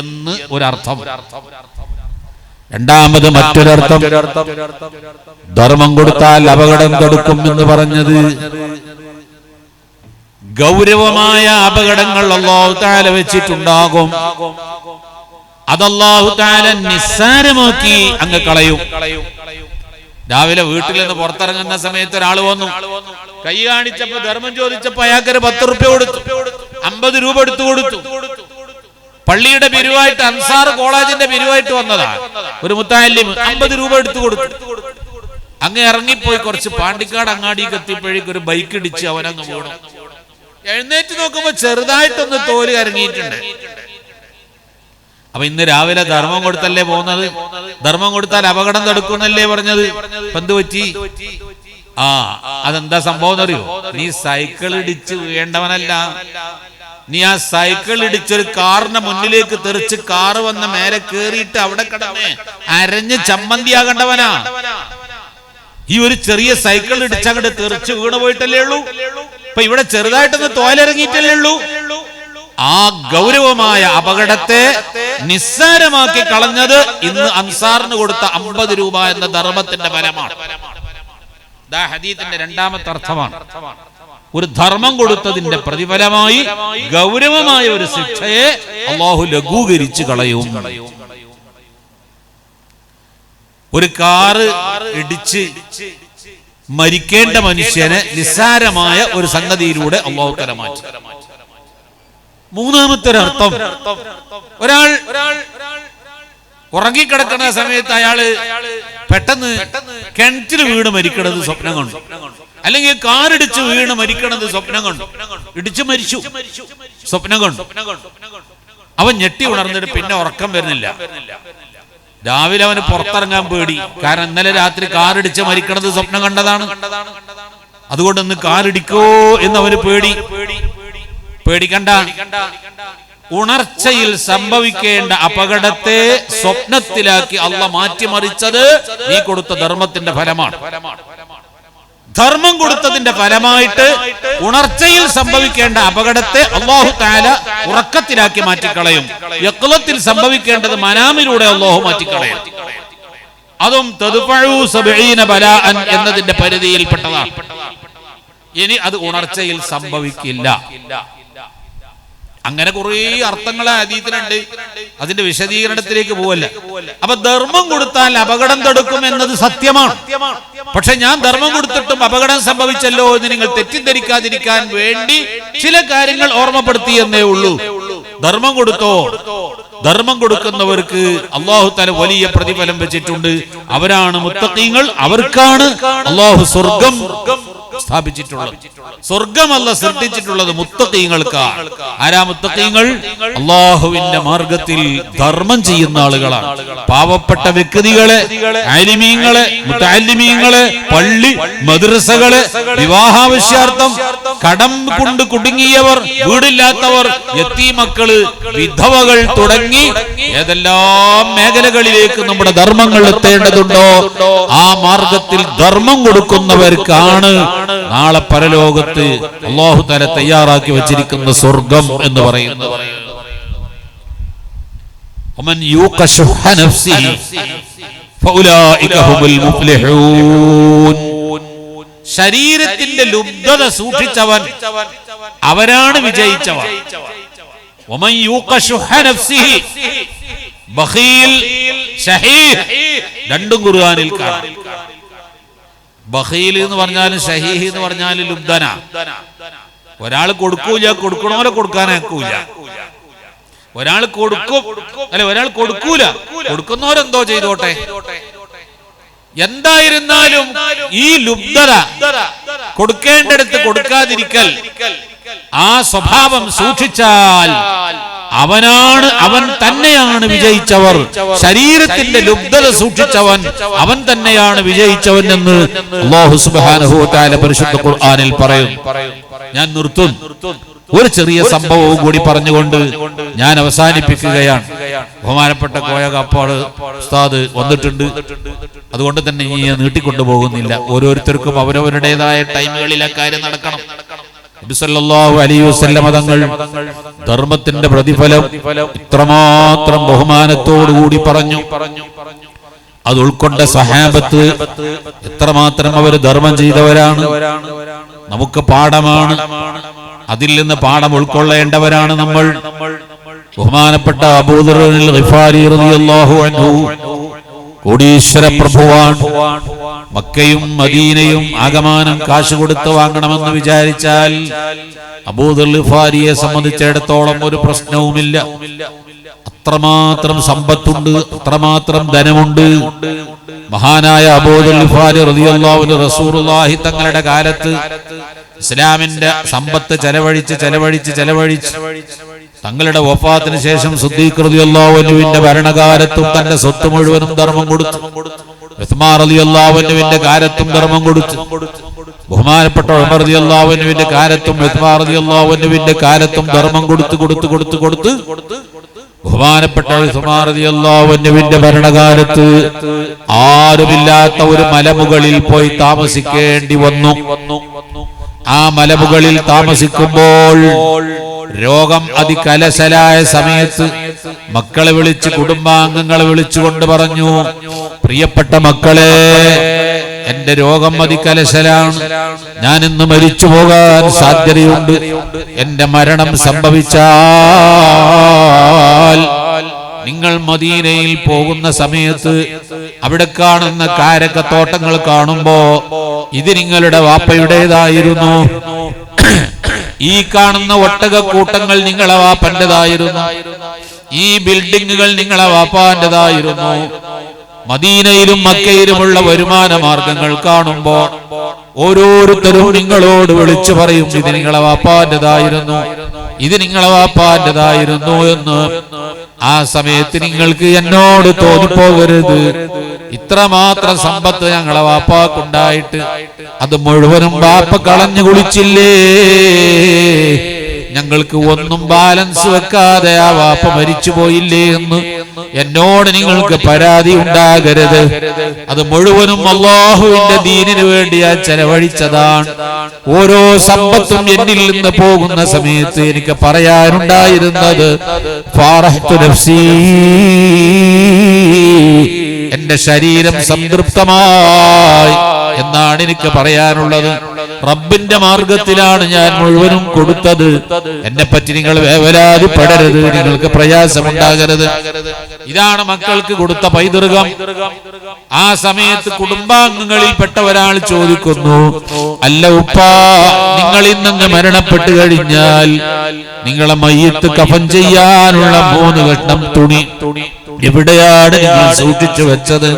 എന്ന് ഒരർത്ഥം. രണ്ടാമത് മറ്റൊരർത്ഥം, ധർമ്മം കൊടുത്താൽ അപകടം തടുക്കും എന്ന് പറഞ്ഞത് ഗൗരവമായ അപകടങ്ങൾ അല്ലാഹു തആല വെച്ചിട്ടുണ്ടാകും. അത് അല്ലാഹു തആല നിസ്സാരമാക്കി അങ്ങ് കളയും. രാവിലെ വീട്ടിൽ നിന്ന് പുറത്തിറങ്ങുന്ന സമയത്ത് ഒരാൾ വന്നു, കൈ കാണിച്ചപ്പോ ധർമ്മം ചോദിച്ചപ്പോ അയാൾക്കൊരു 10 രൂപ കൊടുത്തു, 50 രൂപ എടുത്തു കൊടുത്തു. പള്ളിയുടെ പിരിവായിട്ട്, അൻസാർ കോളേജിന്റെ പിരിവായിട്ട് വന്നതാ ഒരു മുത്തഅല്ലിം, 50 രൂപ എടുത്തു കൊടുത്തു. അങ്ങ് ഇറങ്ങിപ്പോയി. കുറച്ച് പാണ്ടിക്കാട് അങ്ങാടിക്ക് എത്തിയപ്പോഴേക്കും ഒരു ബൈക്ക് ഇടിച്ച് അവനങ്ങ് വീണു. എഴുന്നേറ്റ് നോക്കുമ്പോ ചെറുതായിട്ടൊന്ന് തോല് ഇറങ്ങിയിട്ടുണ്ട്. അപ്പൊ ഇന്ന് രാവിലെ ധർമ്മം കൊടുത്തല്ലേ പോകുന്നത്, ധർമ്മം കൊടുത്താൽ അപകടം തടുക്കുന്നല്ലേ പറഞ്ഞത്. എന്ത് പറ്റി? അതെന്താ സംഭവം എന്നറിയോ? നീ സൈക്കിൾ ഇടിച്ച് വീഴേണ്ടവനല്ല. നീ ആ സൈക്കിൾ ഇടിച്ചൊരു കാറിന്റെ മുന്നിലേക്ക് തെറിച്ച് കാറ് വന്ന മേലെ കേറിയിട്ട് അവിടെ കിടന്ന് അരഞ്ഞ് ചമ്മന്തിയാകേണ്ടവനാ. ഈ ഒരു ചെറിയ സൈക്കിൾ ഇടിച്ചങ്ങോട്ട് തെറിച്ച് വീണ് പോയിട്ടല്ലേ ഉള്ളൂ. ഇപ്പൊ ഇവിടെ ചെറുതായിട്ടൊന്ന് തോലിറങ്ങിയിട്ടല്ലേ ഉള്ളൂ. ആ ഗൗരവമായ അപകടത്തെ നിസ്സാരമാക്കി കളഞ്ഞത് ഇന്ന് അൻസാറിന് കൊടുത്ത 50 രൂപ എന്ന ധർമ്മത്തിന്റെ ഫലമാണ്. ഹദീസിന്റെ രണ്ടാമത്തെ അർത്ഥമാണ്. ഒരു ധർമ്മം കൊടുത്തതിന്റെ പ്രതിഫലമായി ഗൗരവമായ ഒരു ശിക്ഷയെ അല്ലാഹു ലഘൂകരിച്ച് കളയും. ഒരു കാറ് ഇടിച്ച് മരിക്കേണ്ട മനുഷ്യനെ നിസ്സാരമായ ഒരു സംഗതിയിലൂടെ അല്ലാഹു തആല മാറ്റി. മൂന്നാമത്തെ ഒരർത്ഥം, ഒരാൾ ഉറങ്ങിക്കിടക്കുന്ന സമയത്ത് അയാള് പെട്ടെന്ന് കിണറ്റിൽ വീണ് മരിക്കണത് സ്വപ്നം കണ്ടു, അല്ലെങ്കിൽ കാറിടിച്ച് വീണ് മരിക്കണത് സ്വപ്നം കണ്ടു, ഇടിച്ചു മരിച്ചു സ്വപ്നം കണ്ടു. അവൻ ഞെട്ടി ഉണർന്നിട്ട് പിന്നെ ഉറക്കം വരുന്നില്ല. രാവിലെ അവന് പുറത്തിറങ്ങാൻ പേടി. കാരണം ഇന്നലെ രാത്രി കാറിടിച്ച് മരിക്കണത് സ്വപ്നം കണ്ടതാണ്. അതുകൊണ്ട് ഇന്ന് കാറിടിക്കോ എന്ന് അവന് പേടി. പേടിക്കണ്ട. ഉണർച്ചയിൽ സംഭവിക്കേണ്ട അപകടത്തെ സ്വപ്നത്തിലാക്കി അള്ളാഹ് മാറ്റിമറിച്ചത് നീ കൊടുത്ത ധർമ്മത്തിന്റെ ഫലമാണ്. ധർമ്മം കൊടുത്തതിന്റെ ഫലമായിട്ട് ഉണർച്ചയിൽ സംഭവിക്കേണ്ട അപകടത്തെ അല്ലാഹു തആല ഉറക്കത്തിലാക്കി മാറ്റിക്കളയും. യഖ്ലത്തിൽ സംഭവിക്കേണ്ടത് മനാമിലൂടെ അല്ലാഹു മാറ്റിക്കളയും. അതും തദ്ഫഉ 70 ബലാഅൻ എന്നതിന്റെ പരിധിയിൽപ്പെട്ടതാണ്. ഇനി അത് ഉണർച്ചയിൽ സംഭവിക്കില്ല. അങ്ങനെ കുറെ അർത്ഥങ്ങളെ ഹദീസിലുണ്ട്. അതിന്റെ വിശദീകരണത്തിലേക്ക് പോവല്ല. അപ്പൊ ധർമ്മം കൊടുത്താൽ അപകടം തടുക്കും എന്നത് സത്യമാണ്. പക്ഷെ ഞാൻ ധർമ്മം കൊടുത്തിട്ടും അപകടം സംഭവിച്ചല്ലോ എന്ന് നിങ്ങൾ തെറ്റിദ്ധരിക്കാതിരിക്കാൻ വേണ്ടി ചില കാര്യങ്ങൾ ഓർമ്മപ്പെടുത്തി എന്നേ ഉള്ളൂ. ധർമ്മം കൊടുത്തോ, ധർമ്മം കൊടുക്കുന്നവർക്ക് അല്ലാഹു തആല വലിയ പ്രതിഫലം വെച്ചിട്ടുണ്ട്. അവരാണ് മുത്തഖീങ്ങൾ. അവർക്കാണ് അല്ലാഹു സ്വർഗം സ്ഥാപിച്ചിട്ടുള്ളത്. സ്വർഗം അല്ലാഹു സൃഷ്ടിച്ചിട്ടുള്ളത് മുത്തഖീങ്ങൾക്കാണ്. ആരാ മുത്തഖീങ്ങൾ? അല്ലാഹുവിന്റെ മാർഗത്തിൽ ധർമ്മം ചെയ്യുന്ന ആളുകളാണ്. പാവപ്പെട്ട വ്യക്തികളെ, ആലിമീങ്ങളെ, മുതഅല്ലിമീങ്ങളെ, പള്ളി മദ്രസകളെ, വിവാഹാവശ്യാർത്ഥം കടം കൊണ്ട് കുടുങ്ങിയവർ, വീടില്ലാത്തവർ, യതീമക്കള്, വിധവകൾ തുടങ്ങി ഏതെല്ലാം മേഖലകളിലേക്ക് നമ്മുടെ ധർമ്മങ്ങൾ എത്തേണ്ടതുണ്ടോ ആ മാർഗത്തിൽ ധർമ്മം കൊടുക്കുന്നവർക്കാണ് നാളെ പരലോകത്ത് അല്ലാഹു തആല തയ്യാറാക്കി വെച്ചിരിക്കുന്ന സ്വർഗം എന്ന് പറയുന്നത്. വമൻ യൂഖ ശുഹ നഫ്സിഹി ഫഉലൈക ഹുമുൽ മുഫ്ലിഹൂൻ. ശരീരത്തിന്റെ ലുബ്ധത സൂക്ഷിച്ചവൻ അവരാണ് വിജയിച്ചവൻ. വമൻ യൂഖ ശുഹ നഫ്സിഹി, ബഖീൽ, ശഹീഹ് രണ്ടും ഖുർആനിൽ കാണാം. ബഖീൽ എന്ന് പറഞ്ഞാലും ഷഹീഹ് എന്ന് പറഞ്ഞാലും ലുബ്ധന. ഒരാൾ കൊടുക്കൂല, കൊടുക്കണോലെ കൊടുക്കാനാക്കൂല. ഒരാൾ കൊടുക്കും, അല്ലെ ഒരാൾ കൊടുക്കൂല, കൊടുക്കുന്നവരെന്തോ ചെയ്തോട്ടെ. എന്തായിരുന്നാലും ഈ ലുബ്ധത, കൊടുക്കേണ്ടടുത്ത് കൊടുക്കാതിരിക്കൽ, ആ സ്വഭാവം സൂക്ഷിച്ചാൽ അവൻ തന്നെയാണ് വിജയിച്ചവർ. ശരീരത്തിന്റെ ലുബ്ധത സൂക്ഷിച്ചവൻ അവൻ തന്നെയാണ് വിജയിച്ചവൻ എന്ന് അല്ലാഹു സുബ്ഹാനഹു വ തആല പരിശുദ്ധ ഖുർആനിൽ പറയും. ഞാൻ നിർത്തും. ഒരു ചെറിയ സംഭവവും കൂടി പറഞ്ഞുകൊണ്ട് ഞാൻ അവസാനിപ്പിക്കുകയാണ്. ബഹുമാനപ്പെട്ട കോയ കാപ്പാട് ഉസ്താദ് വന്നിട്ടുണ്ട്. അതുകൊണ്ട് തന്നെ ഈ നീട്ടിക്കൊണ്ടു പോകുന്നില്ല. ഓരോരുത്തർക്കും അവരവരുടേതായ ടൈമുകളിൽ ആ കാര്യം നടക്കണം. നബി സല്ലല്ലാഹു അലൈഹി വസല്ലം തങ്ങൾ ധർമ്മത്തിന്റെ പ്രതിഫലം ഇത്രമാത്രം ബഹുമാനത്തോടുകൂടി പറഞ്ഞു. അത് ഉൾക്കൊണ്ട സഹാബത്ത് എത്രമാത്രം അവർ ധർമ്മം ചെയ്തവരാണ്. നമുക്ക് പാഠമാണ്. അതിൽ നിന്ന് പാഠം ഉൾക്കൊള്ളേണ്ടവരാണ് നമ്മൾ. ബഹുമാനപ്പെട്ട അബൂദർ അൽ ഗിഫാരി റളിയല്ലാഹു അൻഹു കോടീശ്വര പ്രഭുവാണ്. മക്കയും മദീനയും ആകമാനം കാശ് കൊടുത്ത് വാങ്ങണമെന്ന് വിചാരിച്ചാൽ അബൂദർ ഗിഫാരിയെ സംബന്ധിച്ചിടത്തോളം ഒരു പ്രശ്നവുമില്ല. അത്രമാത്രം സമ്പത്തുണ്ട്, അത്രമാത്രം ധനമുണ്ട്. മഹാനായ അബൂദർ ഗിഫാരി റളിയല്ലാഹു അൻഹു റസൂലുള്ളാഹി തങ്ങളുടെ കാലത്ത് ഇസ്ലാമിന്റെ സമ്പത്ത് ചെലവഴിച്ച് തങ്ങളുടെ വഫാത്തിന് ശേഷം സിദ്ദീഖ് റളിയല്ലാഹു അൻഹുവിന്റെ ഭരണകാലത്തും തന്റെ സ്വത്ത് മുഴുവനും ധർമ്മം കൊടുത്തു. ഉസ്മാൻ റളിയല്ലാഹു അൻഹുവിന്റെ കാലത്തും ധർമ്മം കൊടുത്തു. ബഹുമാനപ്പെട്ട ഉമർ റളിയല്ലാഹു അൻഹുവിന്റെ കാലത്തും ഉസ്മാൻ റളിയല്ലാഹു അൻഹുവിന്റെ കാലത്തും ധർമ്മം കൊടുത്ത് ബഹുമാനപ്പെട്ട ഉസ്മാൻ റളിയല്ലാഹു അൻഹുവിന്റെ ഭരണകാലത്ത് ആരുമില്ലാത്ത ഒരു മലമുകളിൽ പോയി താമസിക്കേണ്ടി വന്നു. ആ മലമുകളിൽ താമസിക്കുമ്പോൾ രോഗം അതികലശലായ സമയത്ത് മക്കളെ വിളിച്ച്, കുടുംബാംഗങ്ങളെ വിളിച്ചുകൊണ്ട് പറഞ്ഞു, പ്രിയപ്പെട്ട മക്കളെ, എന്റെ രോഗം അതികലശലാണ്. ഞാൻ ഇന്ന് മരിച്ചു പോകാൻ സാധ്യതയുണ്ട്. എന്റെ മരണം സംഭവിച്ചാൽ നിങ്ങൾ മദീനയിൽ പോകുന്ന സമയത്ത് അവിടെ കാണുന്ന കാരക്കത്തോട്ടങ്ങൾ കാണുമ്പോ ഇത് നിങ്ങളുടെ വാപ്പയുടേതായിരുന്നു. ഈ കാണുന്ന ഒട്ടകക്കൂട്ടങ്ങൾ നിങ്ങളെ വാപ്പന്റേതായിരുന്നു. ഈ ബിൽഡിങ്ങുകൾ നിങ്ങളെ വാപ്പാന്റേതായിരുന്നു. മദീനയിലും മക്കയിലുമുള്ള വരുമാന മാർഗങ്ങൾ കാണുമ്പോ ഓരോരുത്തരും നിങ്ങളോട് വിളിച്ചു പറയും, ഇത് നിങ്ങളെ വാപ്പാന്റേതായിരുന്നു, ഇത് നിങ്ങളെ വാപ്പാന്റേതായിരുന്നു എന്ന്. ആ സമയത്ത് നിങ്ങൾക്ക് എന്നോട് തോന്നിപ്പോകരുത്, ഇത്രമാത്രം സമ്പത്ത് ഞങ്ങളെ വാപ്പാക്കുണ്ടായിട്ട് അത് മുഴുവനും വാപ്പ കളഞ്ഞു കുളിച്ചില്ലേ, ഞങ്ങൾക്ക് ഒന്നും ബാലൻസ് വെക്കാതെ ആ വാപ്പ മരിച്ചു പോയില്ലേ എന്ന് എന്നോട് നിങ്ങൾക്ക് പരാതി ഉണ്ടാകരുത്. അത് മുഴുവനും അല്ലാഹുവിന്റെ ദീനിനു വേണ്ടി ഞാൻ ചെലവഴിച്ചതാണ്. ഓരോ സമ്പത്തും എന്നിൽ നിന്ന് പോകുന്ന സമയത്ത് എനിക്ക് പറയാനുണ്ടായിരുന്നത്, ഫാറഹ്തു നഫ്സീ, എന്റെ ശരീരം സംതൃപ്തമായി, എന്നാണ് എനിക്ക് പറയാനുള്ളത്. റബ്ബിന്റെ മാർഗത്തിലാണ് ഞാൻ മുഴുവനും കൊടുത്തത്. എന്നെ പറ്റി നിങ്ങൾ വേവലാതിപ്പെടരുത്, നിങ്ങൾക്ക് പ്രയാസമുണ്ടാകരുത്. ഇതാണ് മക്കൾക്ക് കൊടുത്ത പൈതൃകം. ആ സമയത്ത് കുടുംബാംഗങ്ങളിൽപ്പെട്ട ഒരാൾ ചോദിക്കുന്നു, അല്ല ഉപ്പാ, നിങ്ങൾ ഇന്നങ്ങ് മരണപ്പെട്ടു കഴിഞ്ഞാൽ നിങ്ങളെ മയ്യത്ത് കഫൻ ചെയ്യാനുള്ള 3 കഷ്ണം തുണി എവിടെയാണ് നിങ്ങൾ സൂക്ഷിച്ചു വെച്ചത്?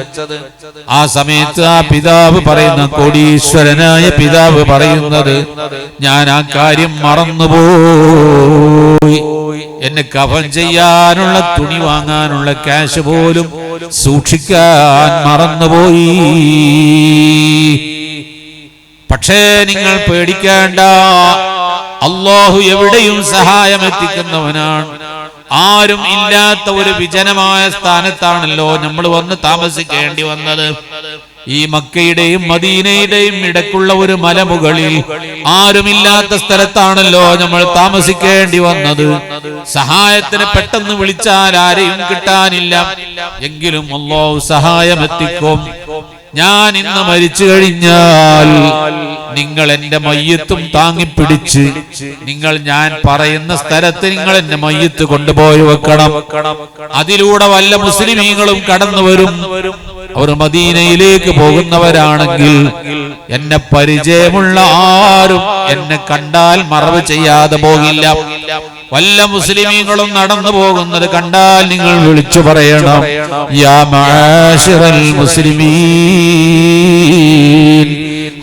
ആ സമയത്ത് ആ പിതാവ് പറയുന്ന, കോടീശ്വരനായ പിതാവ് പറയുന്നത്, ഞാൻ ആ കാര്യം മറന്നുപോയി. എന്നെ കഫൻ ചെയ്യാനുള്ള തുണി വാങ്ങാനുള്ള ക്യാഷ് പോലും സൂക്ഷിക്കാൻ മറന്നുപോയി. പക്ഷേ നിങ്ങൾ പേടിക്കേണ്ട, അല്ലാഹു എവിടെയും സഹായം എത്തിക്കുന്നവനാണ്. ആരും ഇല്ലാത്ത ഒരു വിജനമായ സ്ഥാനത്താണല്ലോ നമ്മൾ വന്ന് താമസിക്കേണ്ടി വന്നത്. ഈ മക്കയുടെയും മദീനയുടെയും ഇടക്കുള്ള ഒരു മലമുകളിൽ ആരുമില്ലാത്ത സ്ഥലത്താണല്ലോ നമ്മൾ താമസിക്കേണ്ടി വന്നത്. സഹായത്തിന് പെട്ടെന്ന് വിളിച്ചാൽ ആരെയും കിട്ടാനില്ല. എങ്കിലും അല്ലാഹു സഹായം എത്തിക്കും. ഞാൻ ഇന്ന് മരിച്ചു കഴിഞ്ഞാൽ നിങ്ങൾ എന്റെ മയ്യത്തും താങ്ങിപ്പിടിച്ച് ഞാൻ പറയുന്ന സ്ഥലത്ത് നിങ്ങൾ എന്റെ മയ്യത്ത് കൊണ്ടുപോയി വെക്കണം. അതിലൂടെ വല്ല മുസ്ലിമീങ്ങളും കടന്നു വരും. അവർ മദീനയിലേക്ക് പോകുന്നവരാണെങ്കിൽ എന്നെ പരിചയമുള്ള ആരും എന്നെ കണ്ടാൽ മറവ് ചെയ്യാതെ പോകില്ല. വല്ല മുസ്ലിമീങ്ങളും നടന്നു പോകുന്നത് കണ്ടാൽ നിങ്ങൾ വിളിച്ചു പറയണം, യാ മഅശറൽ മുസ്ലിമീൻ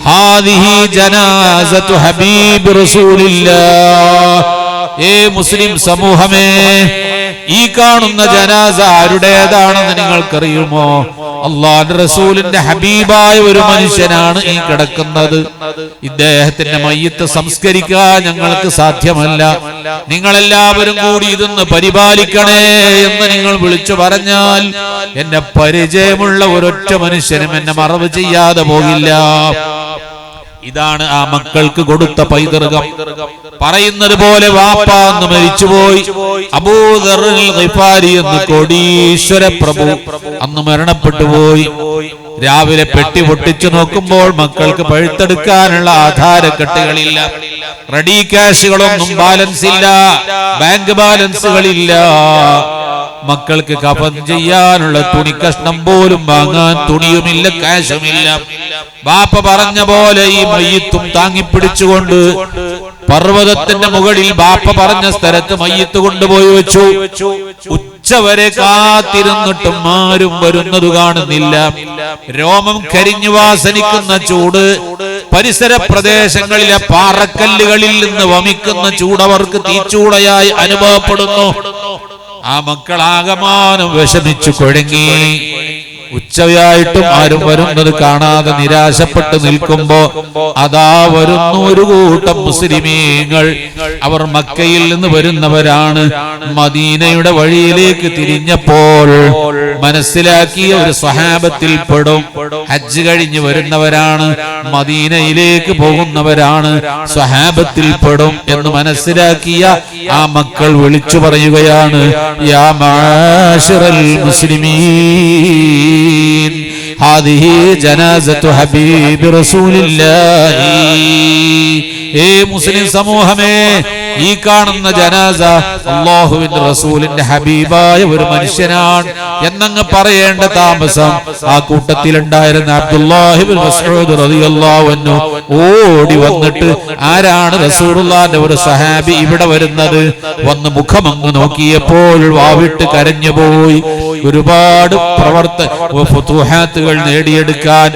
ഹാദിഹി ജനാസത്തു ഹബീബ് റസൂലില്ലാഹ്. ഏ മുസ്ലിം സമൂഹമേ, ഈ കാണുന്ന ജനാസ ആരുടേതാണെന്ന് നിങ്ങൾക്കറിയുമോ? അല്ലാഹുവിന്റെ റസൂലിന്റെ ഹബീബായ ഒരു മനുഷ്യനാണ് ഈ കിടക്കുന്നത്. ഇദ്ദേഹത്തിന്റെ മയ്യത്ത് സംസ്കരിക്കാൻ ഞങ്ങൾക്ക് സാധ്യമല്ല. നിങ്ങളെല്ലാവരും കൂടി ഇതൊന്ന് പരിപാലിക്കണേ എന്ന് നിങ്ങൾ വിളിച്ചു പറഞ്ഞാൽ എന്നെ പരിചയമുള്ള ഒരൊറ്റ മനുഷ്യനും എന്നെ മറവ് ചെയ്യാതെ പോകില്ല. ഇതാണ് ആ മക്കൾക്ക് കൊടുത്ത പൈതൃകം. പറയുന്നത് പോലെ വാപ്പ അന്ന് മരിച്ചുപോയി. അബൂദർ ഗിഫാരി എന്ന കോടീശ്വര പ്രഭു അന്ന് മരണപ്പെട്ടു പോയി. രാവിലെ പെട്ടി പൊട്ടിച്ചു നോക്കുമ്പോൾ മക്കൾക്ക് പഴുത്തെടുക്കാനുള്ള ആധാരക്കെട്ടുകളില്ല, റെഡി ക്യാഷുകളൊന്നും ബാലൻസ് ഇല്ല, ബാങ്ക് ബാലൻസുകളില്ല. മക്കൾക്ക് കഫൻ ചെയ്യാനുള്ള തുണിക്കഷ്ണം പോലും വാങ്ങാൻ തുണിയുമില്ല, ക്യാഷുമില്ല. ബാപ്പ പറഞ്ഞ പോലെ ഈ മയ്യത്തും താങ്ങിപ്പിടിച്ചുകൊണ്ട് പർവ്വതത്തിന്റെ മുകളിൽ ബാപ്പ പറഞ്ഞ സ്ഥലത്ത് മയ്യത്ത് കൊണ്ടുപോയി വെച്ചു. ഉച്ചവരെ കാത്തിരുന്നിട്ടും ആരും വരുന്നത് കാണുന്നില്ല. രോമം കരിഞ്ഞു വാസനിക്കുന്ന ചൂട്, പരിസര പ്രദേശങ്ങളിലെ പാറക്കല്ലുകളിൽ നിന്ന് വമിക്കുന്ന ചൂടവർക്ക് തീച്ചൂടയായി അനുഭവപ്പെടുന്നു. ആ മക്കൾ ആകമാനം വിഷമിച്ചു കുഴങ്ങി. ഉച്ചയായിട്ടും ആരും വരുന്നത് കാണാതെ നിരാശപ്പെട്ട് നിൽക്കുമ്പോ അതാ വരുന്നു ഒരു കൂട്ടം മുസ്ലിമീങ്ങൾ. അവർ മക്കയിൽ നിന്ന് വരുന്നവരാണ്. മദീനയുടെ വഴിയിലേക്ക് തിരിഞ്ഞപ്പോൾ മനസ്സിലാക്കിയ ഒരു സ്വഹാബത്തിൽ പെടും. ഹജ്ജ് കഴിഞ്ഞ് വരുന്നവരാണ്, മദീനയിലേക്ക് പോകുന്നവരാണ്, സ്വഹാബത്തിൽ പെടും എന്ന് മനസ്സിലാക്കിയ ആ മക്കൾ വിളിച്ചു പറയുകയാണ്, യാ മഅശറൽ മുസ്ലിമീൻ ഹാദിഹി ജനാസത്തു ഹബീബി റസൂലില്ലാഹി. ഏ മുസ്ലിം സമൂഹമേ, ഈ കാണുന്ന ജനാസ അല്ലാഹുവിന്റെ റസൂലിന്റെ ഹബീബായ ഒരു മനുഷ്യനാണ് എന്നങ്ങ് പറയേണ്ട താമസം ആ കൂട്ടത്തിലുണ്ടായിരുന്ന അബ്ദുല്ലാഹി ഇബ്നു മസ്ഊദ് റളിയല്ലാഹു അൻഹു ഓടി വന്നിട്ട്, ആരാണ് റസൂലുള്ളാഹിന്റെ ഒരു സഹാബി ഇവിടെ വരുന്നത്? വന്ന് മുഖമങ്ങ് നോക്കിയപ്പോൾ വാവിട്ട് കരഞ്ഞുപോയി. ഒരുപാട് ഫുതുഹാത്തുകൾ നേടിയെടുക്കാൻ,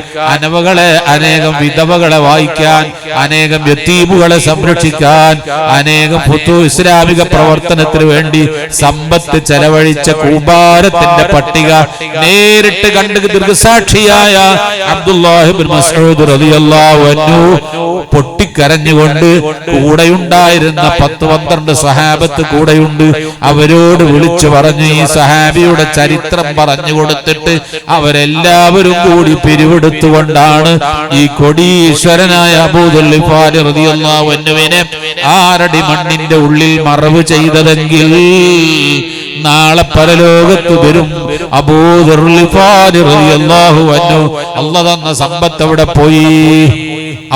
അനേകം വിധവകളെ വായിക്കാൻ, അനേകം യതീമുകളെ സംരക്ഷിക്കാൻ, അനേകം ഇസ്ലാമിക പ്രവർത്തനത്തിന് വേണ്ടി സമ്പത്ത് ചെലവഴിച്ച കൂമ്പാരത്തിന്റെ പട്ടിക നേരിട്ട് കണ്ട് ദൃക്സാക്ഷിയായ അബ്ദുല്ലാഹി ഇബ്നു മസ്ഊദ് റളിയല്ലാഹു അൻഹു പൊട്ടിക്കരഞ്ഞുകൊണ്ട് കൂടെയുണ്ടായിരുന്ന 10-12 സഹാബത്ത് കൂടെയുണ്ട്. അവരോട് വിളിച്ചു പറഞ്ഞു, ഈ സഹാബിയുടെ ചരിത്രം പറഞ്ഞു കൊടുത്തിട്ട് അവരെല്ലാവരും കൂടി പിരിവെടുത്തുകൊണ്ടാണ് ഈ കൊടീശ്വരനായ അബൂദർ ഗിഫാരി റളിയല്ലാഹു അൻഹുവിനെ 6 അടി മണ്ണിന്റെ ഉള്ളിൽ മറവ് ചെയ്തതെങ്കിൽ നാളെ പരലോകത്ത് വരും. അബൂദർ ഗിഫാരി റളിയല്ലാഹു അൻഹു അല്ലാഹു തന്ന സമ്പത്ത് എവിടെ പോയി?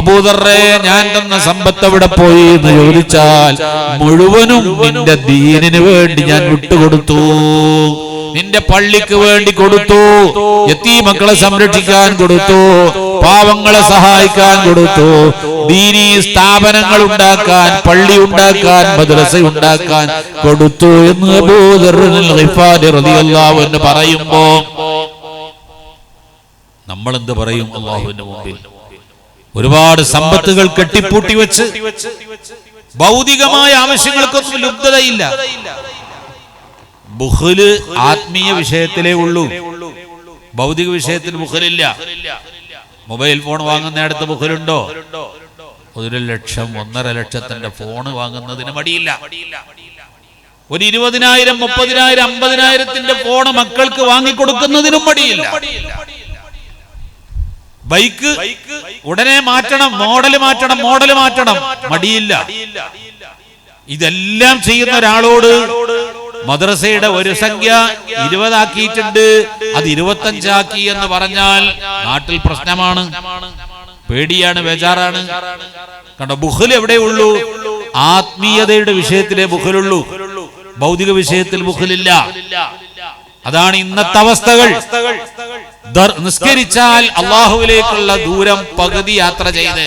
അബൂദർറേ, ഞാൻ തന്ന സമ്പത്ത് എവിടെ പോയി എന്ന് ചോദിച്ചാൽ മുഴുവനും നിന്റെ ദീനിന് വേണ്ടി ഞാൻ വിട്ടുകൊടുത്തു, നിന്റെ പള്ളിക്ക് വേണ്ടി കൊടുത്തു, യതീമക്കളെ സംരക്ഷിക്കാൻ കൊടുത്തു, പാവങ്ങളെ സഹായിക്കാൻ കൊടുത്തു, ദീനീ സ്ഥാപനങ്ങൾ ഉണ്ടാക്കാൻ, പള്ളി ഉണ്ടാക്കാൻ, മദ്രസ ഉണ്ടാക്കാൻ കൊടുത്തു എന്ന് അബൂദർ ഗിഫാരി റളിയല്ലാഹു അൻഹു പറയുമ്പോ നമ്മൾ എന്ത് പറയും? അല്ലാഹുവിന്റെ മുമ്പിൽ ഒരുപാട് സമ്പത്തുകൾ കെട്ടിപ്പൂട്ടി വെച്ച് ഭൗതികമായ ആവശ്യങ്ങൾക്കൊന്നും ലുബ്ധതയില്ല. ബുഖ്ല് ആത്മീയ വിഷയത്തിലേ ഉള്ളൂ, ഭൗതിക വിഷയത്തിൽ ബുഖ്ലില്ല. Mobile phone വാങ്ങുന്നിടത്ത് ബുഖ്ലുണ്ടോ? 1 ലക്ഷം 1.5 ലക്ഷത്തിന്റെ ഫോൺ വാങ്ങുന്നതിന് മടിയില്ല. ഒരു 20,000 30,000 50,000ത്തിന്റെ ഫോൺ മക്കൾക്ക് വാങ്ങിക്കൊടുക്കുന്നതിനും മടിയില്ല. ബൈക്ക് ഉടനെ മാറ്റണം, മോഡൽ മാറ്റണം, മടിയില്ല. ഇതെല്ലാം ചെയ്യുന്ന ഒരാളോട് മദ്രസയുടെ ഒരു സംഖ്യ 20 ആക്കിയിട്ടുണ്ട്, അത് 25 ആക്കി എന്ന് പറഞ്ഞാൽ നാട്ടിൽ പ്രശ്നമാണ്, പേടിയാണ്, ബേജാറാണ്. കണ്ടോ, ബുഖ്ൽ എവിടെയുള്ളൂ? ആത്മീയതയുടെ വിഷയത്തിലേ ബുഖ്ലുള്ളൂ, ഭൗതിക വിഷയത്തിൽ ബുഖ്ലില്ല. അതാണ് ഇന്നത്തെ അവസ്ഥകൾ. നിസ്കരിച്ചാൽ അള്ളാഹുവിലേക്കുള്ള ദൂരം പകുതി യാത്ര ചെയ്ത്,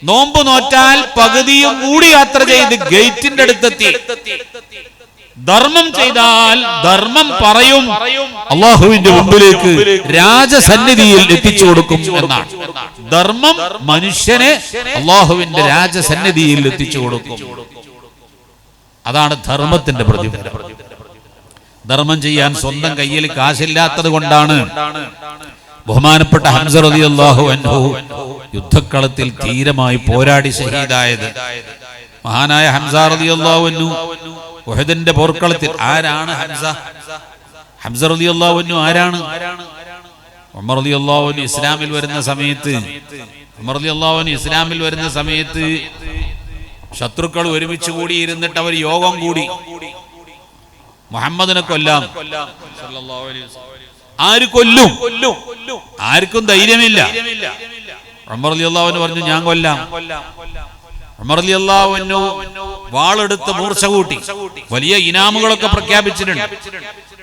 നോമ്പ് നോറ്റാൽ പകുതിയും കൂടി യാത്ര ചെയ്ത് ഗേറ്റിന്റെ അടുത്തെത്തി. ധർമ്മം ചെയ്താൽ ധർമ്മം പറയും അള്ളാഹുവിന്റെ മുമ്പിലേക്ക് രാജസന്നിധിയിൽ എത്തിച്ചു കൊടുക്കും എന്നാണ്. ധർമ്മം മനുഷ്യനെ അള്ളാഹുവിന്റെ രാജസന്നിധിയിൽ എത്തിച്ചു കൊടുക്കും. അതാണ് ധർമ്മത്തിന്റെ പ്രതിഫലം. ധർമ്മം ചെയ്യാൻ സ്വന്തം കയ്യിൽ കാശില്ലാത്തത് കൊണ്ടാണ് ബഹുമാനപ്പെട്ട ഹംസ റളിയല്ലാഹു അൻഹു യുദ്ധക്കളത്തിൽ ധീരമായി പോരാടി ഷഹീദായത്. മഹാനായ ഹംസ റളിയല്ലാഹു അൻഹു ഉഹദിന്റെ പോർക്കളത്തിൽ ആരാണ് ഹംസ? ഹംസ റളിയല്ലാഹു അൻഹു ആരാണ്? ഉമർ റളിയല്ലാഹു അൻഹു ഇസ്ലാമിൽ വരുന്ന സമയത്ത് ശത്രുക്കൾ ഒരുമിച്ച് കൂടി ഇരുന്നിട്ട് അവർ യോഗം കൂടി മുഹമ്മദിനെ കൊല്ലാം. ആര് കൊല്ലും? ആർക്കും ധൈര്യമില്ല. ഉമർ റളിയല്ലാഹു അൻഹു പറഞ്ഞു, ഞാൻ കൊല്ലാം. ഉമർ റളിയല്ലാഹു അൻഹു വാളെടുത്ത് മൂർച്ച കൂട്ടി. വലിയ ഇനാമുകളൊക്കെ പ്രഖ്യാപിച്ചിട്ടുണ്ട്.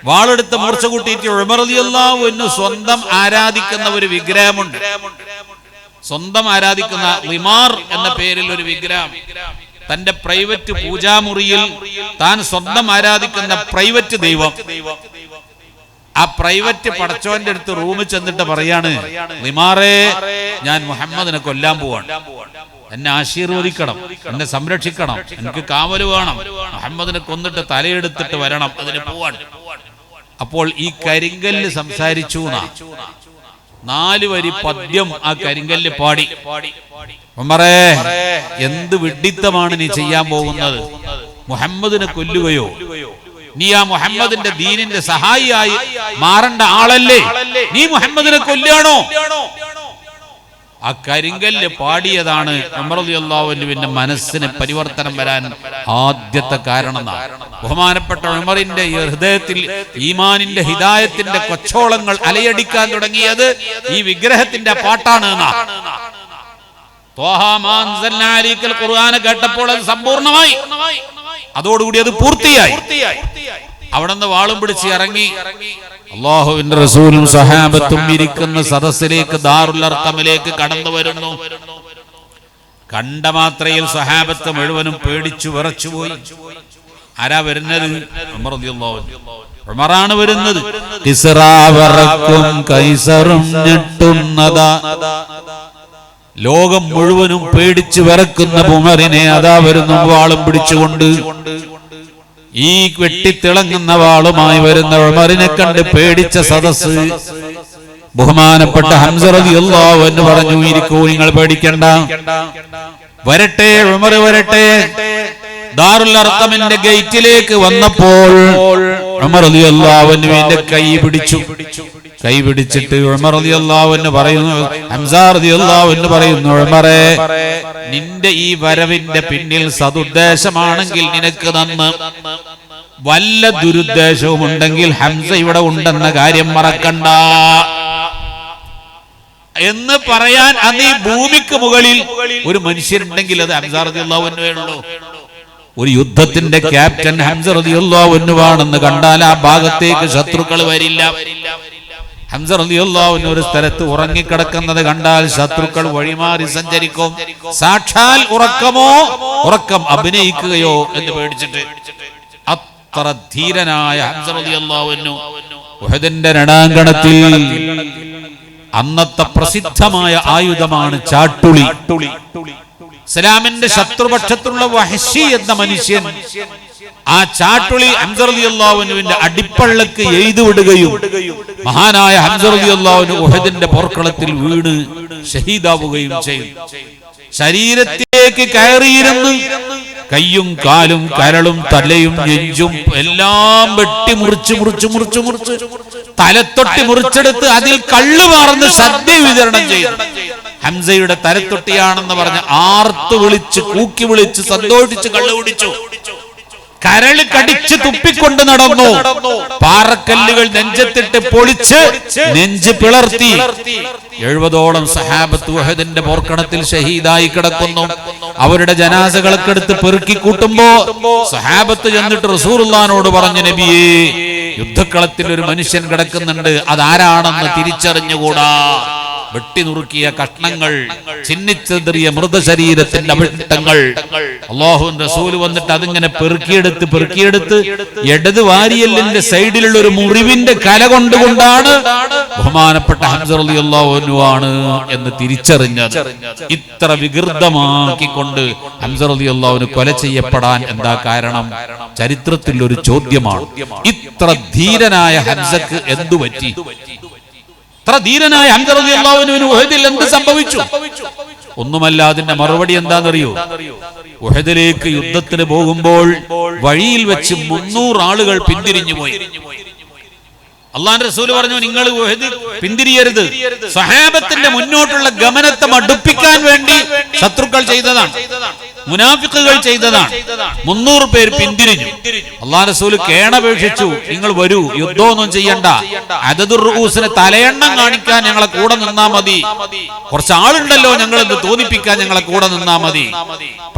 വാളെടുത്ത് മൂർച്ച കൂട്ടിയിട്ട് ഉമർ റളിയല്ലാഹു അൻഹു സ്വന്തം ആരാധിക്കുന്ന ഒരു വിഗ്രഹമുണ്ട്. സ്വന്തം ആരാധിക്കുന്ന ലിമാർ എന്ന പേരിൽ ഒരു വിഗ്രഹം തന്റെ പ്രൈവറ്റ് പൂജാമുറിയിൽ താൻ സ്വന്തം ആരാധിക്കുന്ന പ്രൈവറ്റ് ദൈവം, ആ പ്രൈവറ്റ് പടച്ചോന്റെ അടുത്ത് റൂമിൽ ചെന്നിട്ട് പറയാണ്, ലിമാറേ, ഞാൻ മുഹമ്മദിനെ കൊല്ലാൻ പോവാണ്, എന്നെ ആശീർവദിക്കണം, എന്നെ സംരക്ഷിക്കണം, എനിക്ക് കാവല് വേണം, മുഹമ്മദിനെ കൊന്നിട്ട് തലയെടുത്തിട്ട് വരണം, അതിന് പോവാണ്. അപ്പോൾ ഈ കരിങ്കല്ല് സംസാരിച്ചു. 4 വരി പദ്യം ആ കരിങ്കല്ല് പാടി. ഉമറേ, എന്ത് വിഡ്ഢിത്തമാണ് നീ ചെയ്യാൻ പോകുന്നത്? മുഹമ്മദിനെ കൊല്ലുകയോ? നീ ആ മുഹമ്മദിന്റെ ദീനിന്റെ സഹായിയായി മാറേണ്ട ആളല്ലേ? നീ മുഹമ്മദിനെ കൊല്ലുകയാണോ? ആ കരിങ്കല്ല് പാടിയതാണ് ഉമർ റളിയല്ലാഹു അൻഹുവിന്റെ മനസ്സിന് പരിവർത്തനം വരാൻ ആദ്യത്തെ കാരണം. ബഹുമാനപ്പെട്ട ഉമറിന്റെ ഹൃദയത്തിൽ ഈമാനിന്റെ ഹിദായത്തിന്റെ കൊച്ചോളങ്ങൾ അലയടിക്കാൻ തുടങ്ങിയത് ഈ വിഗ്രഹത്തിന്റെ പാട്ടാണ്. ഖുർആൻ കേട്ടപ്പോൾ അത് സമ്പൂർണ്ണമായി, അതോടുകൂടി അത് പൂർത്തിയായി. അവിടെ നിന്ന് വാളും പിടിച്ച് ഇറങ്ങി അല്ലാഹുവിന്റെ റസൂലും സഹാബത്തും ഇരിക്കുന്ന സദസ്സിലേക്ക്, ദാറുൽ അർഖമിലേക്ക് കടന്നു വരുന്നു. കണ്ട മാത്രയിൽ സഹാബത്ത് മുഴുവനും പേടിച്ചു വിറച്ചുപോയി. ആരാ വരുന്നത്? ഉമർ റളിയല്ലാഹു അൻഹു. ഉമറാണ് വരുന്നത്. കിസ്റാവറക്കും കൈസറും ഞെട്ടുന്നതാ. ലോകം മുഴുവനും പേടിച്ചു വിറക്കുന്ന ഉമറിനെ അതാ വരുന്നു വാളും പിടിച്ചുകൊണ്ട്. ഈ വെട്ടിത്തിളങ്ങുന്ന വാളുമായി വരുന്ന ഉമറിനെ കണ്ട് പേടിച്ച സദസ്സ് ബഹുമാനപ്പെട്ട ഹംസ റളിയല്ലാഹു അൻഹു പറഞ്ഞു, ഇരിക്കൂ, നിങ്ങൾ പേടിക്കണ്ട, വരട്ടെ, ഉമർ വരട്ടെ. ദാറുൽ അർഖമിന്റെ ഗേറ്റിലേക്ക് വന്നപ്പോൾ ഉമർ റളിയല്ലാഹു അൻഹുവിന്റെ കൈ പിടിച്ചിട്ട് ഉമർ റളിയല്ലാഹു അൻഹു പറയുന്നു, ഹംസ റളിയല്ലാഹു അൻഹു പറയുന്നു, ഉമറേ, നിന്റെ ഈ വരവിന്റെ പിന്നിൽ സതുദ്ദേശമാണെങ്കിൽ നിനക്ക് നന്ന്. വല്ല ദുരുദ്ദേശവും ഉണ്ടെങ്കിൽ ഹംസ ഇവിടെ ഉണ്ടെന്ന കാര്യം മറക്കണ്ട എന്ന് പറയാൻ അന്ന് ഈ ഭൂമിക്ക് മുകളിൽ ഒരു മനുഷ്യനുണ്ടെങ്കിൽ അത് ഹംസ റളിയല്ലാഹു അൻഹുവേ ഉള്ളൂ. ഒരു യുദ്ധത്തിന്റെ ക്യാപ്റ്റൻ ഹംസ റളിയല്ലാഹു അൻഹു ആണെന്ന് കണ്ടാൽ ആ ഭാഗത്തേക്ക് ശത്രുക്കൾ വരില്ല. ഹംസ റളിയല്ലാഹു അൻഹു ഒരു സ്ഥലത്ത് ഉറങ്ങിക്കിടക്കുന്നത് കണ്ടാൽ ശത്രുക്കൾ വഴിമാറി സഞ്ചരിക്കും. സാക്ഷാൽ ഉറക്കം അഭിനയിക്കുകയോ എന്ന് പേടിച്ചിട്ട്. അത്ര ധീരനായ ഹംസ റളിയല്ലാഹു അൻഹു ഉഹദിന്റെ രണാങ്കണത്തിൽ അന്നത്തെ പ്രസിദ്ധമായ ആയുധമാണ് ചാട്ടുളി. ഇസ്ലാമിന്റെ ശത്രുപക്ഷത്തുള്ള വഹ്ശി എന്ന മനുഷ്യൻ ആ ചാട്ടുളി ഹംസ റളിയല്ലാഹു അൻഹുവിന്റെ അടിപ്പള്ളക്ക് എയ്തു വിടുകയും മഹാനായ ഹംസ റളിയല്ലാഹു അൻഹു ഉഹദിന്റെ പോർക്കളത്തിൽ വീണ് ഷഹീദാവുകയും ചെയ്തു. ശരീരത്തിലേക്ക് കയറിയിരുന്ന് കയ്യും കാലും കരളും തലയും നെഞ്ചും എല്ലാം വെട്ടി മുറിച്ച് തലത്തൊട്ടി മുറിച്ചെടുത്ത് അതിൽ കള്ളു വാർന്ന് സദ്യ വിതരണം ചെയ്തു. ഹംസയുടെ തലത്തൊട്ടിയാണെന്ന് പറഞ്ഞ് ആർത്തു വിളിച്ച് കൂക്കി വിളിച്ച് സന്തോഷിച്ച് കള്ളു കുടിച്ചു. കരള് കടിച്ച് തുപ്പിക്കൊണ്ട് നടന്നു. പാറക്കല്ലുകൾ നെഞ്ചത്തിട്ട് പൊളിച്ച് നെഞ്ച് പിളർത്തി. 70ഓളം സഹാബത്ത് ഉഹദിന്റെ പോർക്കണത്തിൽ ഷഹീദായി കിടക്കുന്നു. അവരുടെ ജനാസകളൊക്കെ എടുത്ത് പെറുക്കി കൂട്ടുമ്പോ സഹാബത്ത് ചെന്നിട്ട് റസൂലുള്ളാഹിനോട് പറഞ്ഞു, നബിയേ, യുദ്ധക്കളത്തിൽ ഒരു മനുഷ്യൻ കിടക്കുന്നുണ്ട്, അതാരാണെന്ന് തിരിച്ചറിഞ്ഞുകൂടാ. വെട്ടി നുറുക്കിയ കഷ്ണങ്ങൾ, ചിന്നിച്ചെറിയ മൃതശരീരത്തിന്റെ അവിട്ടങ്ങൾ. അല്ലാഹുവിന്റെ റസൂൽ വന്നിട്ട് അതിങ്ങനെ പെറുക്കിയെടുത്ത് ഇടത് വാരിയല്ലിന്റെ സൈഡിലുള്ള ഒരു മുറിവിന്റെ കല കൊണ്ടുകൊണ്ടാണ് ബഹുമാനപ്പെട്ട ഹംസ റളിയല്ലാഹു അൻഹു ആണ് എന്ന് തിരിച്ചറിഞ്ഞത്. ഇത്ര വികൃതമാക്കിക്കൊണ്ട് ഹംസ റളിയല്ലാഹു അൻഹു കൊല ചെയ്യപ്പെടാൻ എന്താ കാരണം? ചരിത്രത്തിൽ ഒരു ചോദ്യമാണ്. ഇത്ര ധീരനായ ഹംസക്ക് എന്തു പറ്റി? ഇത്ര ധീരനായ ഹംസ റളിയല്ലാഹു അൻഹുവിന് ഉഹദിൽ എന്ത് സംഭവിച്ചു? ഒന്നുമല്ല. അതിന്റെ മറുപടി എന്താണെന്നറിയോ? ഉഹദിലേക്ക് യുദ്ധത്തിന് പോകുമ്പോൾ വഴിയിൽ വെച്ച് 300 ആളുകൾ പിന്തിരിഞ്ഞു പോയി. അള്ളാഹുവിന്റെ റസൂൽ പറഞ്ഞു, നിങ്ങൾ ഉഹദ് പിന്തിരിയരുത്. സഹാബത്തിന്റെ മുന്നോട്ടുള്ള ഗമനത്തെ മടുപ്പിക്കാൻ വേണ്ടി ശത്രുക്കൾ ചെയ്തതാണ്, മുനാഫിക്കുകൾ ചെയ്തതാണ്. 300 പേർ പിന്തിരിഞ്ഞു. അള്ളാഹുവിന്റെ റസൂൽ കേണപേക്ഷിച്ചു, നിങ്ങൾ വരൂ, യുദ്ധമൊന്നും ചെയ്യണ്ട, അദദുർ റൂസിനെ തലയെണ്ണം കാണിക്കാൻ ഞങ്ങളെ കൂടെ നിന്നാ മതി, കുറച്ച് ആളുണ്ടല്ലോ ഞങ്ങൾ എന്ന് തോന്നിപ്പിക്കാൻ ഞങ്ങളെ കൂടെ നിന്നാ മതി.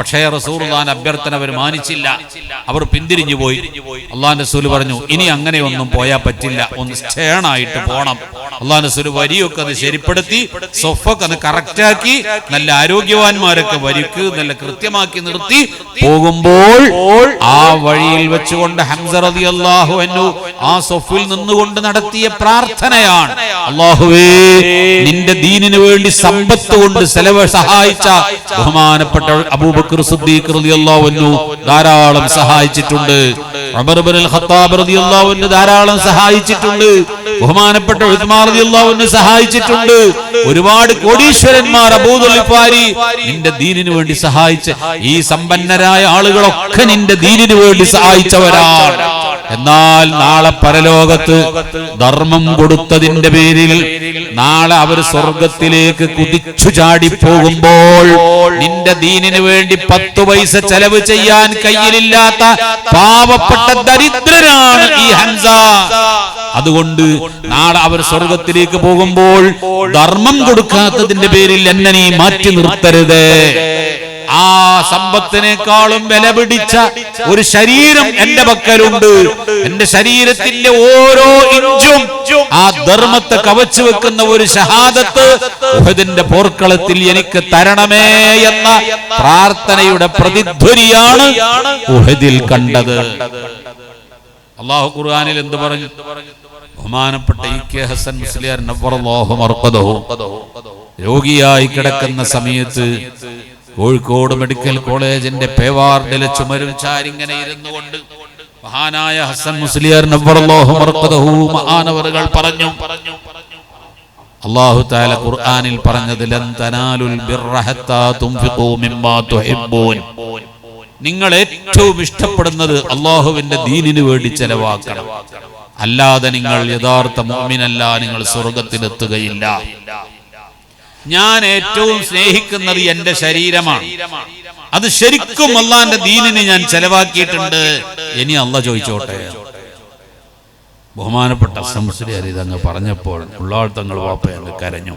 പക്ഷേ റസൂലുള്ളാഹിന്റെ അഭ്യർത്ഥന അവർ മാനിച്ചില്ല. അവർ പിന്തിരിഞ്ഞു പോയി. അള്ളാഹുവിന്റെ റസൂൽ പറഞ്ഞു, ഇനി അങ്ങനെയൊന്നും പോയാൽ പറ്റില്ല, ഒന്ന് സ്റ്റേണായിട്ട് പോണം. അള്ളാഹുവിന്റെ റസൂൽ വരിയൊക്കെ അത് ശരിപ്പെടുത്തി, സൊഫൊക്കെ അത് കറക്റ്റാക്കി, നല്ല ആരോഗ്യവാന്മാരൊക്കെ വരിക്ക് നല്ല കൃത്യമായി നിർത്തി പോകുമ്പോൾ ആ വഴിയിൽ വെച്ചുകൊണ്ട് ഹംസ റളിയല്ലാഹു അൻഹു ആ സൊഫിൽ നിന്നുകൊണ്ട് നടത്തിയ പ്രാർത്ഥനയാണ്, അല്ലാഹുവേ, നിന്റെ ദീനിനു വേണ്ടി സമ്പത്ത് കൊണ്ട് സഹായിച്ച ബഹുമാനപ്പെട്ട അബൂബക്കർ സിദ്ദീഖ് റളിയല്ലാഹു അൻഹു ധാരാളം സഹായിച്ചിട്ടുണ്ട്. ഉമർ ഇബ്നുൽ ഖത്താബ് റളിയല്ലാഹു അൻഹു ധാരാളം സഹായിച്ചിട്ടുണ്ട്. ബഹുമാനപ്പെട്ട ഉസ്മാൻ റളിയല്ലാഹു അൻഹു സഹായിച്ചിട്ടുണ്ട്. ഒരുപാട് കോടീശ്വരന്മാർ, അബൂദുൽ ഗിഫാരി, നിന്റെ ദീനിനു വേണ്ടി സഹായിച്ച ഈ സമ്പന്നരായ ആളുകളൊക്കെ നിന്റെ ദീനിനു വേണ്ടി സഹായിച്ചവരാണ്. എന്നാൽ നാളെ പരലോകത്ത് ധർമ്മം കൊടുത്തതിന്റെ പേരിൽ നാളെ അവർ സ്വർഗത്തിലേക്ക് കുതിച്ചു ചാടി പോകുമ്പോൾ നിന്റെ ദീനിനു വേണ്ടി 10 പൈസ ചെലവ് ചെയ്യാൻ കയ്യിലില്ലാത്ത പാവപ്പെട്ട ദരിദ്രനാണ് ഈ ഹംസ. അതുകൊണ്ട് നാളെ അവർ സ്വർഗത്തിലേക്ക് പോകുമ്പോൾ ധർമ്മം കൊടുക്കാത്തതിന്റെ പേരിൽ എന്നെ നീ മാറ്റി നിർത്തരുത്. ആ സമ്പത്തിനേക്കാളും വില പിടിച്ച ഒരു ശരീരം എന്റെ പക്കലുണ്ട്. എന്റെ ശരീരത്തിന്റെ ഓരോ ഇഞ്ചും ആ ധർമ്മത്തെ കവച്ചു വെക്കുന്ന ഒരു ഷഹാദത്ത് ഉഹദിന്റെ പോർക്കളത്തിൽ എനിക്ക് തരണമേ എന്ന പ്രാർത്ഥനയുടെ പ്രതിധ്വനിയാണ് ഉഹദിൽ കണ്ടത്. അല്ലാഹു ഖുർആനിൽ എന്ത് പറഞ്ഞു? ബഹുമാനപ്പെട്ട ഇ.കെ. ഹസൻ മുസ്ലിയാർ നവ്വറല്ലാഹു മർഖദഹു രോഗിയായി കിടക്കുന്ന സമയത്ത് കോഴിക്കോട് മെഡിക്കൽ കോളേജിന്റെ പേവാർഡിലെ ചുമരും ചാരിങ്ങനെ ഇരുന്നു കൊണ്ട് മഹാനായ ഹസൻ മുസ്ലിയാർ നവ്വറല്ലാഹു മർഖദഹു മഹാനവറുകൾ പറഞ്ഞു, അല്ലാഹു തആല ഖുർആനിൽ പറഞ്ഞത്, ലൻ തനാലുൽ ബിർറ ഹത്താ തുൻഫിഖൂ മിമ്മാ തുഹിബ്ബൂൻ, നിങ്ങൾ ഏറ്റവും ഇഷ്ടപ്പെടുന്നത് അല്ലാഹുവിന്റെ ദീനിനു വേണ്ടി ചെലവാക്കണം, അല്ലാതെ നിങ്ങൾ യഥാർത്ഥ മുഅ്മിനല്ല, നിങ്ങൾ സ്വർഗ്ഗത്തിലെത്തുകയില്ല. ഞാൻ ഏറ്റവും സ്നേഹിക്കുന്നത് എന്റെ ശരീരമാണ്. അത് ശരിക്കും അള്ളാന്റെ ദീനിന് ഞാൻ ചെലവാക്കിയിട്ടുണ്ട്. ഇനി അള്ളാഹ് ചോദിച്ചോട്ടെ. ബഹുമാനപ്പെട്ട മുസ്ലിയാർ ഇതങ്ങ് പറഞ്ഞപ്പോൾ ഉള്ളാൾ തങ്ങൾ വാപ്പയങ്ങ് കരഞ്ഞു.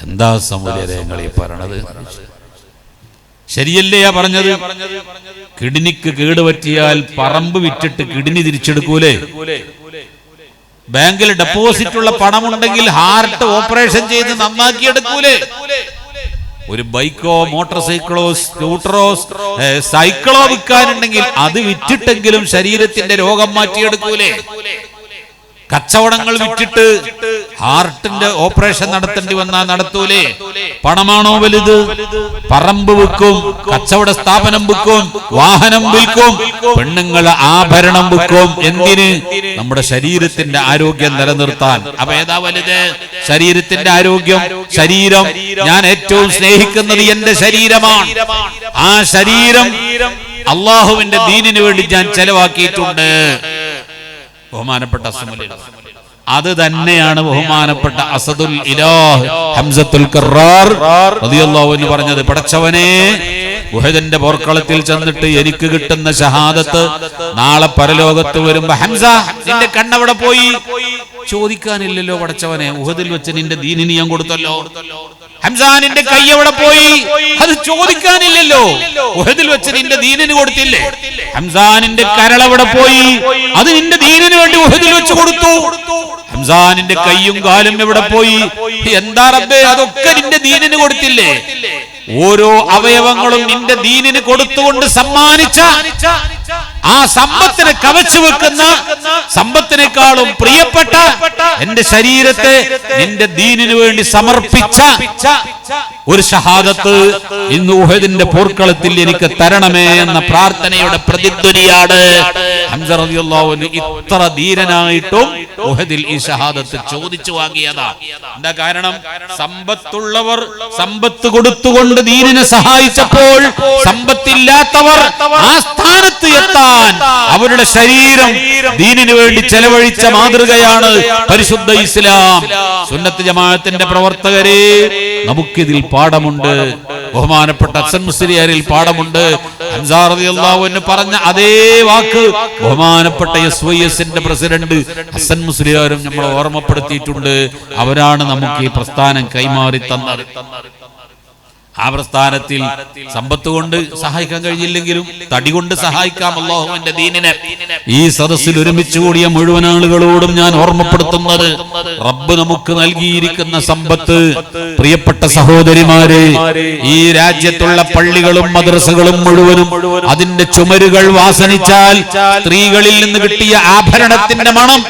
എന്താ മുസ്ലിയാരെ നിങ്ങൾ ഈ പറയണത്? ശരിയല്ലയാ പറഞ്ഞത്? കിഡ്നിക്ക് കേടുപറ്റിയാൽ പറമ്പ് വിറ്റിട്ട് കിഡ്നി തിരിച്ചെടുക്കൂലേ? ബാങ്കിൽ ഡെപ്പോസിറ്റ് ഉള്ള പണമുണ്ടെങ്കിൽ ഹാർട്ട് ഓപ്പറേഷൻ ചെയ്ത് നന്നാക്കിയെടുക്കൂലേ? ഒരു ബൈക്കോ മോട്ടോർ സൈക്കിളോ സ്കൂട്ടറോ സൈക്കിളോ വിൽക്കാനുണ്ടെങ്കിൽ അത് വിറ്റിട്ടെങ്കിലും ശരീരത്തിന്റെ രോഗം മാറ്റിയെടുക്കൂലേ? കച്ചവടങ്ങൾ വിറ്റിട്ട് ഹാർട്ടിന്റെ ഓപ്പറേഷൻ നടത്തേണ്ടി വന്നാൽ നടത്തൂലേ? പണമാണോ വലുത്? പറമ്പ് വിൽക്കും, കച്ചവട സ്ഥാപനം വിൽക്കും, വാഹനം വിൽക്കും, പെണ്ണുങ്ങളെ ആഭരണം വിൽക്കും. എന്തിന്? നമ്മുടെ ശരീരത്തിന്റെ ആരോഗ്യം നിലനിർത്താൻ. അപ്പൊ ഏതാ വലുത്? ശരീരത്തിന്റെ ആരോഗ്യം. ശരീരം ഞാൻ ഏറ്റവും സ്നേഹിക്കുന്നത് എന്റെ ശരീരമാണ്. ആ ശരീരം അള്ളാഹുവിന്റെ ദീനിന് വേണ്ടി ഞാൻ ചെലവാക്കിയിട്ടുണ്ട്. ബഹുമാനപ്പെട്ട അത് തന്നെയാണ് ബഹുമാനപ്പെട്ട അസദുൽ ഇലാഹ് ഹംസത്തുൽ കറാർ റളിയല്ലാഹു അൻഹു പറഞ്ഞത്. പടച്ചവനെ, ഉഹദിന്റെ പോർക്കളത്തിൽ ചെന്നിട്ട് എനിക്ക് കിട്ടുന്ന ഷഹാദത്ത് നാളെ പരലോകത്ത് വരുമ്പോ, ഹംസ നിന്റെ കണ്ണവിടെ പോയി? ചോദിക്കാനില്ലല്ലോ പടച്ചവനെ. ഉഹദിൽ വെച്ച് നിന്റെ ദീനിന് ഞാൻ കൊടുത്തല്ലോ. ഹംസ നിന്റെ കൈ എവിടെ പോയി? അത് ചോദിക്കാനില്ലല്ലോ. ഉഹദിൽ വെച്ച് നിന്റെ ദീനിന് കൊടുത്തില്ലേ? ഹംസ നിന്റെ കരളെവിടെ പോയി? അത് നിന്റെ ദീനിന് വേണ്ടി ഉഹദിൽ വെച്ച് കൊടുത്തു. ഹംസ നിന്റെ കൈയും കാലും എവിടെ പോയി? എന്താ റബ്ബേ, അതൊക്കെ നിന്റെ ദീനിന് കൊടുത്തില്ലേ? ഓരോ അവയവങ്ങളും നിന്റെ ദീനിന് കൊടുത്തുകൊണ്ട് സമ്മാനിച്ച ആ സമ്പത്തിനെ കവച്ചു വെക്കുന്ന, സമ്പത്തിനേക്കാളും പ്രിയപ്പെട്ട എന്റെ ശരീരത്തെ നിന്റെ ദീനിനു വേണ്ടി സമർപ്പിച്ച ഒരു ഷഹാദത്ത് ഇന്ന് ഉഹദിന്റെ പോർക്കളത്തിൽ എനിക്ക് തരണമേ എന്ന പ്രാർത്ഥനയുടെ പ്രതിധ്വനിയാണ്. ഹംസ റളിയല്ലാഹു അൻഹു ഇത്ര ധീരനായിട്ടും ഉഹദിൽ ഈ ഷഹാദത്ത് ചോദിച്ചു വാങ്ങിയതാ. എന്താ കാരണം? സമ്പത്തുള്ളവർ സമ്പത്ത് കൊടുത്തുകൊണ്ട് ദീനിനെ സഹായിച്ചപ്പോൾ സമ്പത്തില്ലാത്തവർ ആ സ്ഥാനത്ത് എത്താൻ അവരുടെ ശരീരം ദീനിനു വേണ്ടി ചെലവഴിച്ച മാതൃകയാണ് പരിശുദ്ധ ഇസ്ലാം. സുന്നത്ത് ജമാഅത്തിന്റെ പ്രവർത്തകരെ, നമുക്കിതിൽ പാഠമുണ്ട്. ബഹുമാനപ്പെട്ട ഹസൻ മുസ്ലിയാരിൽ പാഠമുണ്ട്. ഹംസ റളിയല്ലാഹു അൻഹു പറഞ്ഞ അതേ വാക്ക് ബഹുമാനപ്പെട്ട SYSന്റെ പ്രസിഡന്റ് ഹസൻ മുസ്ലിയാരും നമ്മളെ ഓർമ്മപ്പെടുത്തിയിട്ടുണ്ട്. അവരാണ് നമുക്ക് ഈ പ്രസ്ഥാനം കൈമാറി തന്നത്. ആ പ്രസ്ഥാനത്തിൽ സമ്പത്ത് കൊണ്ട് സഹായിക്കാൻ കഴിഞ്ഞില്ലെങ്കിലും തടി കൊണ്ട് സഹായിക്കാം അല്ലാഹുവിന്റെ ദീനിനെ. ഈ സദസ്സിൽ ഒരുമിച്ച് കൂടിയ മുഴുവൻ ആളുകളോടും ഞാൻ ഓർമ്മപ്പെടുത്തുന്നത്, റബ്ബ് നമുക്ക് നൽകിയിരിക്കുന്ന സമ്പത്ത്, പ്രിയപ്പെട്ട സഹോദരിമാരെ, ഈ രാജ്യത്തുള്ള പള്ളികളും മദ്രസകളും മുഴുവനും അതിന്റെ ചുമരുകൾ വാസനിച്ചാൽ സ്ത്രീകളിൽ നിന്ന് കിട്ടിയ ആഭരണത്തിന്റെ മണം,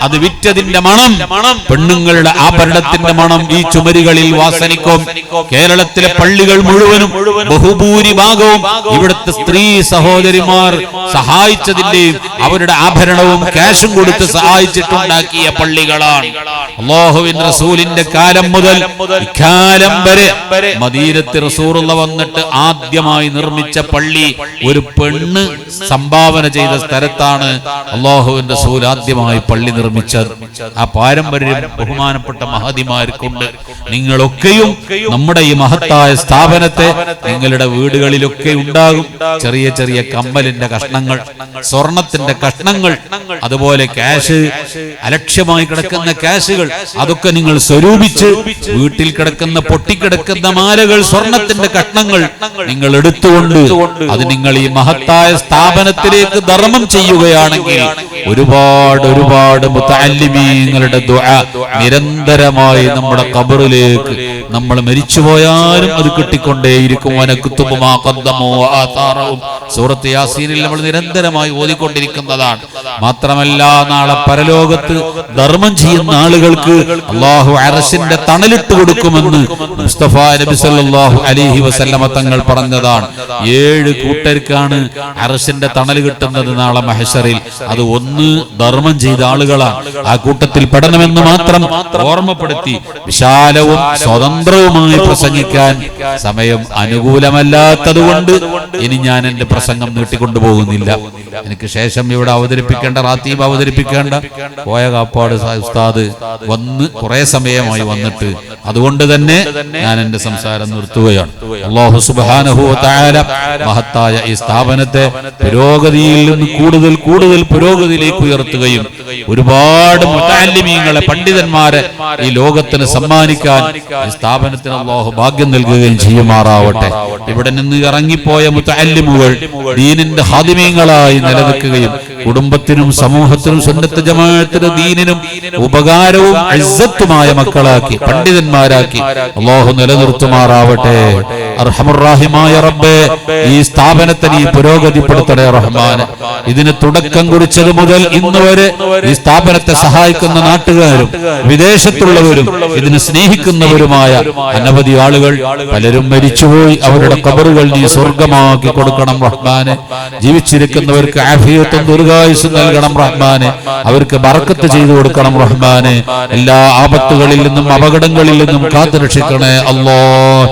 അത് വിറ്റതിന്റെ മണം, പെണ്ണുങ്ങളുടെ ആഭരണത്തിന്റെ മണം ഈ ചുമരുകളിൽ വാസനിക്കും. കേരളത്തിലെ പള്ളികൾ മുഴുവനും ബഹുഭൂരിഭാഗവും ഇവിടുത്തെ സ്ത്രീ സഹോദരിമാർ സഹായിച്ചതിന്റെയും അവരുടെ ആഭരണവും ക്യാഷും കൊടുത്ത് സഹായിച്ചിട്ടുണ്ടാക്കിയ പള്ളികളാണ്. അല്ലാഹുവിൻ റസൂലിന്റെ കാലം മുതൽ ഇക്കാലം വരെ മദീനത്ത് റസൂലുള്ള വന്നിട്ട് ആദ്യമായി നിർമ്മിച്ച പള്ളി ഒരു പെണ്ണ് സംഭാവന ചെയ്ത സ്ഥലത്താണ് അല്ലാഹുവിൻ റസൂൽ ആദ്യമായി പള്ളി നിർമ്മിച്ചത്. ആ പാരമ്പര്യം ബഹുമാനപ്പെട്ട മഹദിമാർക്കുണ്ട്. നിങ്ങളൊക്കെയും നമ്മുടെ ഈ മഹത്തായ സ്ഥാപനത്തെ നിങ്ങളുടെ വീടുകളിലൊക്കെ ഉണ്ടാകും. ചെറിയ ചെറിയ കമ്മലിന്റെ കഷ്ണങ്ങൾ, സ്വർണത്തിന്റെ കഷ്ണങ്ങൾ, അതുപോലെ ക്യാഷ്, അലക്ഷ്യമായി കിടക്കുന്ന ക്യാഷുകൾ, അതൊക്കെ നിങ്ങൾ സ്വരൂപിച്ച് വീട്ടിൽ കിടക്കുന്ന പൊട്ടിക്കിടക്കുന്ന മാലകൾ, സ്വർണത്തിന്റെ കഷ്ണങ്ങൾ നിങ്ങൾ എടുത്തുകൊണ്ട് അത് നിങ്ങൾ ഈ മഹത്തായ സ്ഥാപനത്തിലേക്ക് ധർമ്മം ചെയ്യുകയാണെങ്കിൽ ഒരുപാട് ഒരുപാട് മുതഅല്ലിമീങ്ങളുടെ ദുആ നിരന്തരമായി നമ്മുടെ ഖബറിലേക്ക് നമ്മൾ മരിച്ചുപോയാലും അത് കിട്ടിക്കൊണ്ടേയിരിക്കും. സൂറത്ത് യാസീനിൽ നമ്മൾ നിരന്തരമായി ഓതിക്കൊണ്ടിരിക്കുന്നതാണ്. മാത്രമല്ല, നാളെ പരലോകത്ത് ധർമ്മം ചെയ്യുന്ന ആളുകൾക്ക് അല്ലാഹു അർശിന്റെ തണലിട്ട് കൊടുക്കുമെന്ന് മുസ്തഫ നബി സല്ലല്ലാഹു അലൈഹി വസല്ലമ തങ്ങൾ പറഞ്ഞതാണ്. 7 കൂട്ടർക്കാണ് അർശിന്റെ തണൽ കിട്ടുന്നത് നാളെ മഹ്ശറിൽ. അത് ഒന്ന് ധർമ്മം ചെയ്ത ആളുകളാണ്. ആ കൂട്ടത്തിൽ പെടണമെന്ന് മാത്രം ഓർമ്മപ്പെടുത്തി വിശാലവും സ്വതന്ത്രവുമായി പ്രസംഗിക്കാൻ സമയം അനുകൂലമല്ലാത്തതുകൊണ്ട് ഇനി ഞാൻ എന്റെ പ്രസംഗം നീട്ടിക്കൊണ്ടുപോകുന്നില്ല. എനിക്ക് ശേഷം ഇവിടെ അവതരിപ്പിക്കേണ്ട റാത്തീബ് അവതരിപ്പിക്കേണ്ട പോയ കാപ്പാട് ഉസ്താദ് വന്ന് കുറെ സമയമായി വന്നിട്ട്, അതുകൊണ്ട് തന്നെ ഞാൻ എന്റെ സംസാരം നിർത്തുകയാണ്. അല്ലാഹു സുബ്ഹാനഹു വ തആല മഹത്തായ ഈ സ്ഥാപനത്തെ പുരോഗതിയിൽ നിന്ന് കൂടുതൽ കൂടുതൽ പുരോഗതിയിലേക്ക് ഉയർത്തുകയും ഒരുപാട് മുതഅല്ലിമീങ്ങളെ, പണ്ഡിതന്മാരെ ഈ ലോകത്തിന് സമ്മാനിക്കാൻ ഈ സ്ഥാപനത്തിന് അല്ലാഹു ഭാഗ്യം നൽകുകയും ചെയ്യുമാറാവട്ടെ. ഇവിടെ നിന്ന് ഇറങ്ങിപ്പോയ മുതഅല്ലിമുകൾ ദീനിന്റെ ഖാദിമീങ്ങളായി നിലനിൽക്കുകയും കുടുംബത്തിനും സമൂഹത്തിനും സുന്നത്ത് ജമാഅത്തിനും ദീനിനും ഉപകാരവും ഇസ്സത്തുമായ മക്കളാക്കി പണ്ഡിതന്മാരാക്കി അല്ലാഹു നിലനിർത്തുമാറാവട്ടെ. അർഹമർ റഹീമായ റബ്ബേ, ഈ സ്ഥാപനത്തെ നീ പുരോഗതിപ്പെടുത്തണേ റഹ്മാനെ. ഇതിന് തുടക്കം കുറിച്ചത് മുതൽ ഇന്ന് വരെ ഈ സ്ഥാപനത്തെ സഹായിക്കുന്ന നാട്ടുകാരും വിദേശത്തുള്ളവരും ഇതിനെ സ്നേഹിക്കുന്നവരുമായ അനവധി ആളുകൾ പലരും മരിച്ചുപോയി. അവരുടെ ഖബറുകൾ നീ സ്വർഗമാക്കി കൊടുക്കണം റഹ്മാനെ. ജീവിച്ചിരിക്കുന്നവർക്ക് ആഫിയത്തും ദീർഘായുസ്സും നൽകണം റഹ്മാനെ. അവർക്ക് ബർക്കത്ത് ചെയ്തു കൊടുക്കണം റഹ്മാനെ. എല്ലാ ആപത്തുകളിൽ നിന്നും അപകടങ്ങളിൽ നിന്നും കാത്തുരക്ഷിക്കണേ അല്ലാഹ്.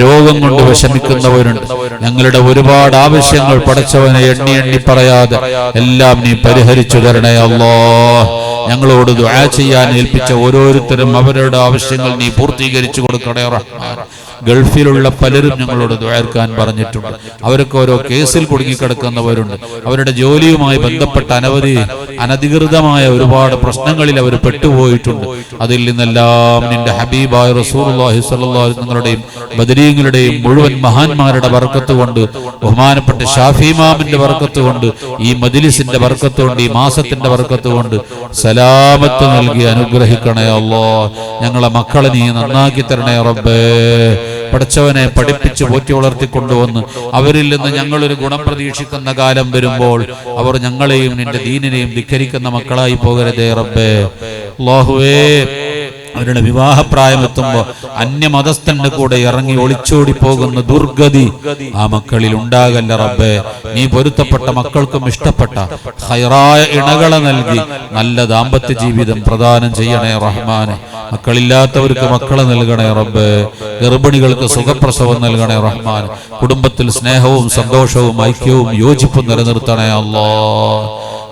രോഗം കൊണ്ട് വിഷമിക്കുന്നവരുണ്ട്. ഞങ്ങളുടെ ഒരുപാട് ആവശ്യങ്ങൾ പടച്ചവനെ എണ്ണി എണ്ണി പറയാതെ എല്ലാം നീ പരിഹരിച്ചു തരണേ അല്ലാഹ്. ഞങ്ങളോട് ദുആ ചെയ്യാൻ ഏൽപ്പിച്ച ഓരോരുത്തരും അവരുടെ ആവശ്യങ്ങൾ നീ പൂർത്തീകരിച്ചു കൊടുക്കണേ റഹ്മാൻ. ഗൾഫിലുള്ള പലരും ഞങ്ങളോട് ദുആർക്കാൻ പറഞ്ഞിട്ടുണ്ട്. അവരൊക്കെ ഓരോ കേസിൽ കുടുങ്ങിക്കിടക്കുന്നവരുണ്ട്. അവരുടെ ജോലിയുമായി ബന്ധപ്പെട്ട അനവധി അനധികൃതമായ ഒരുപാട് പ്രശ്നങ്ങളിൽ അവർ പെട്ടുപോയിട്ടുണ്ട്. അതിൽ നിന്നെല്ലാം നിന്റെ ഹബീബായ റസൂലുള്ളാഹി സ്വല്ലല്ലാഹു അലൈഹി വസല്ലമയുടെയും ബദരീങ്ങളുടെയും മുഴുവൻ മഹാന്മാരുടെ ബർക്കത്ത് കൊണ്ട്, ബഹുമാനപ്പെട്ട ഷാഫി ഇമാമിന്റെ ബർക്കത്ത് കൊണ്ട്, ഈ മജ്ലിസിന്റെ ബർക്കത്ത് കൊണ്ട്, ഈ മാസത്തിന്റെ ബർക്കത്ത് കൊണ്ട് സലാമത്ത് നൽകി അനുഗ്രഹിക്കണേ അല്ലാഹ്. ഞങ്ങളെ മക്കളെ നീ നന്നാക്കി തരണേ റബ്ബേ. പഠിച്ചവനെ പഠിപ്പിച്ച് പോറ്റി വളർത്തിക്കൊണ്ടുവന്ന് അവരിൽ നിന്ന് ഞങ്ങളൊരു ഗുണം പ്രതീക്ഷിക്കുന്ന കാലം വരുമ്പോൾ അവർ ഞങ്ങളെയും നിന്റെ ദീനിനെയും ധിക്കരിക്കുന്ന മക്കളായി പോകരുതേ റബ്ബേ. അല്ലാഹുവേ, അവരുടെ വിവാഹപ്രായം എത്തുമ്പോൾ അന്യമതസ്ഥന്റെ കൂടെ ഇറങ്ങി ഒളിച്ചോടി പോകുന്ന ദുർഗതി ആ മക്കളിൽ ഉണ്ടാകല്ല റബ്ബേ. നീ പൊരുത്തപ്പെട്ട മക്കൾക്കും ഇഷ്ടപ്പെട്ട ഖൈറായ ഇണകളെ നൽകി നല്ല ദാമ്പത്യ ജീവിതം പ്രദാനം ചെയ്യണേ റഹ്മാനെ. മക്കളില്ലാത്തവർക്ക് മക്കളെ നൽകണേ റബ്ബേ. ഗർഭിണികൾക്ക് സുഖപ്രസവം നൽകണേ റഹ്മാൻ. കുടുംബത്തിൽ സ്നേഹവും സന്തോഷവും ഐക്യവും യോജിപ്പും നിലനിർത്തണേ അല്ലാഹ്.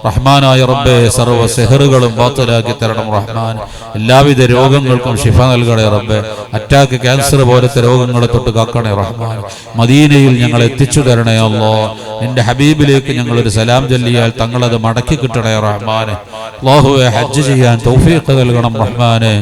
റഹ്മാനായ റബ്ബേ, സർവ്വ സെഹറുകളും ബാത്തിലാക്കി തരണം റഹ്മാൻ. എല്ലാവിധ രോഗങ്ങൾക്കും ശിഫ നൽകണേ റബ്ബേ. അറ്റാക്ക്, ക്യാൻസർ പോലത്തെ രോഗങ്ങളെ തൊട്ട് കാക്കണേ റഹ്മാൻ. മദീനയിൽ ഞങ്ങൾ എത്തിച്ചു തരണേ അല്ലാഹ്. നിന്റെ ഹബീബിലേക്ക് ഞങ്ങളൊരു സലാം ചൊല്ലിയാൽ തങ്ങളത് മടക്കി കിട്ടണേ റഹ്മാനെ. അല്ലാഹുവേ, ഹജ്ജ് ചെയ്യാൻ തൗഫീഖ് നൽകണം റഹ്മാനെ.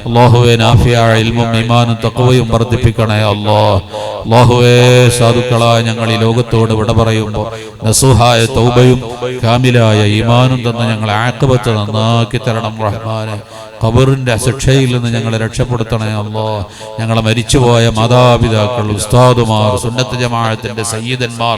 അല്ലാഹുവേ, നാഫിയായ ഇൽമും ഈമാനും തഖ്വയും വർദ്ധിപ്പിക്കണേ അല്ലാഹ്. അല്ലാഹുവേ, സാധുക്കളായ ഞങ്ങൾ ഈ ലോകത്തോട് വിട പറയുമ്പോൾ നസൂഹായ തൗബയും കാമിലായ ഈമാനും തന്ന് ഞങ്ങളെ ആഖിബത്ത് നന്നാക്കി തരണം റഹ്മാനെ. ഖബറിന്റെ ശിക്ഷയിൽ നിന്ന് ഞങ്ങളെ രക്ഷപ്പെടുത്തണേ അല്ലാഹ്. ഞങ്ങളെ മരിച്ചുപോയ മാതാപിതാക്കൾ, ഉസ്താദുമാർ, സുന്നത്ത് ജമാഅത്തിന്റെ സയ്യിദന്മാർ,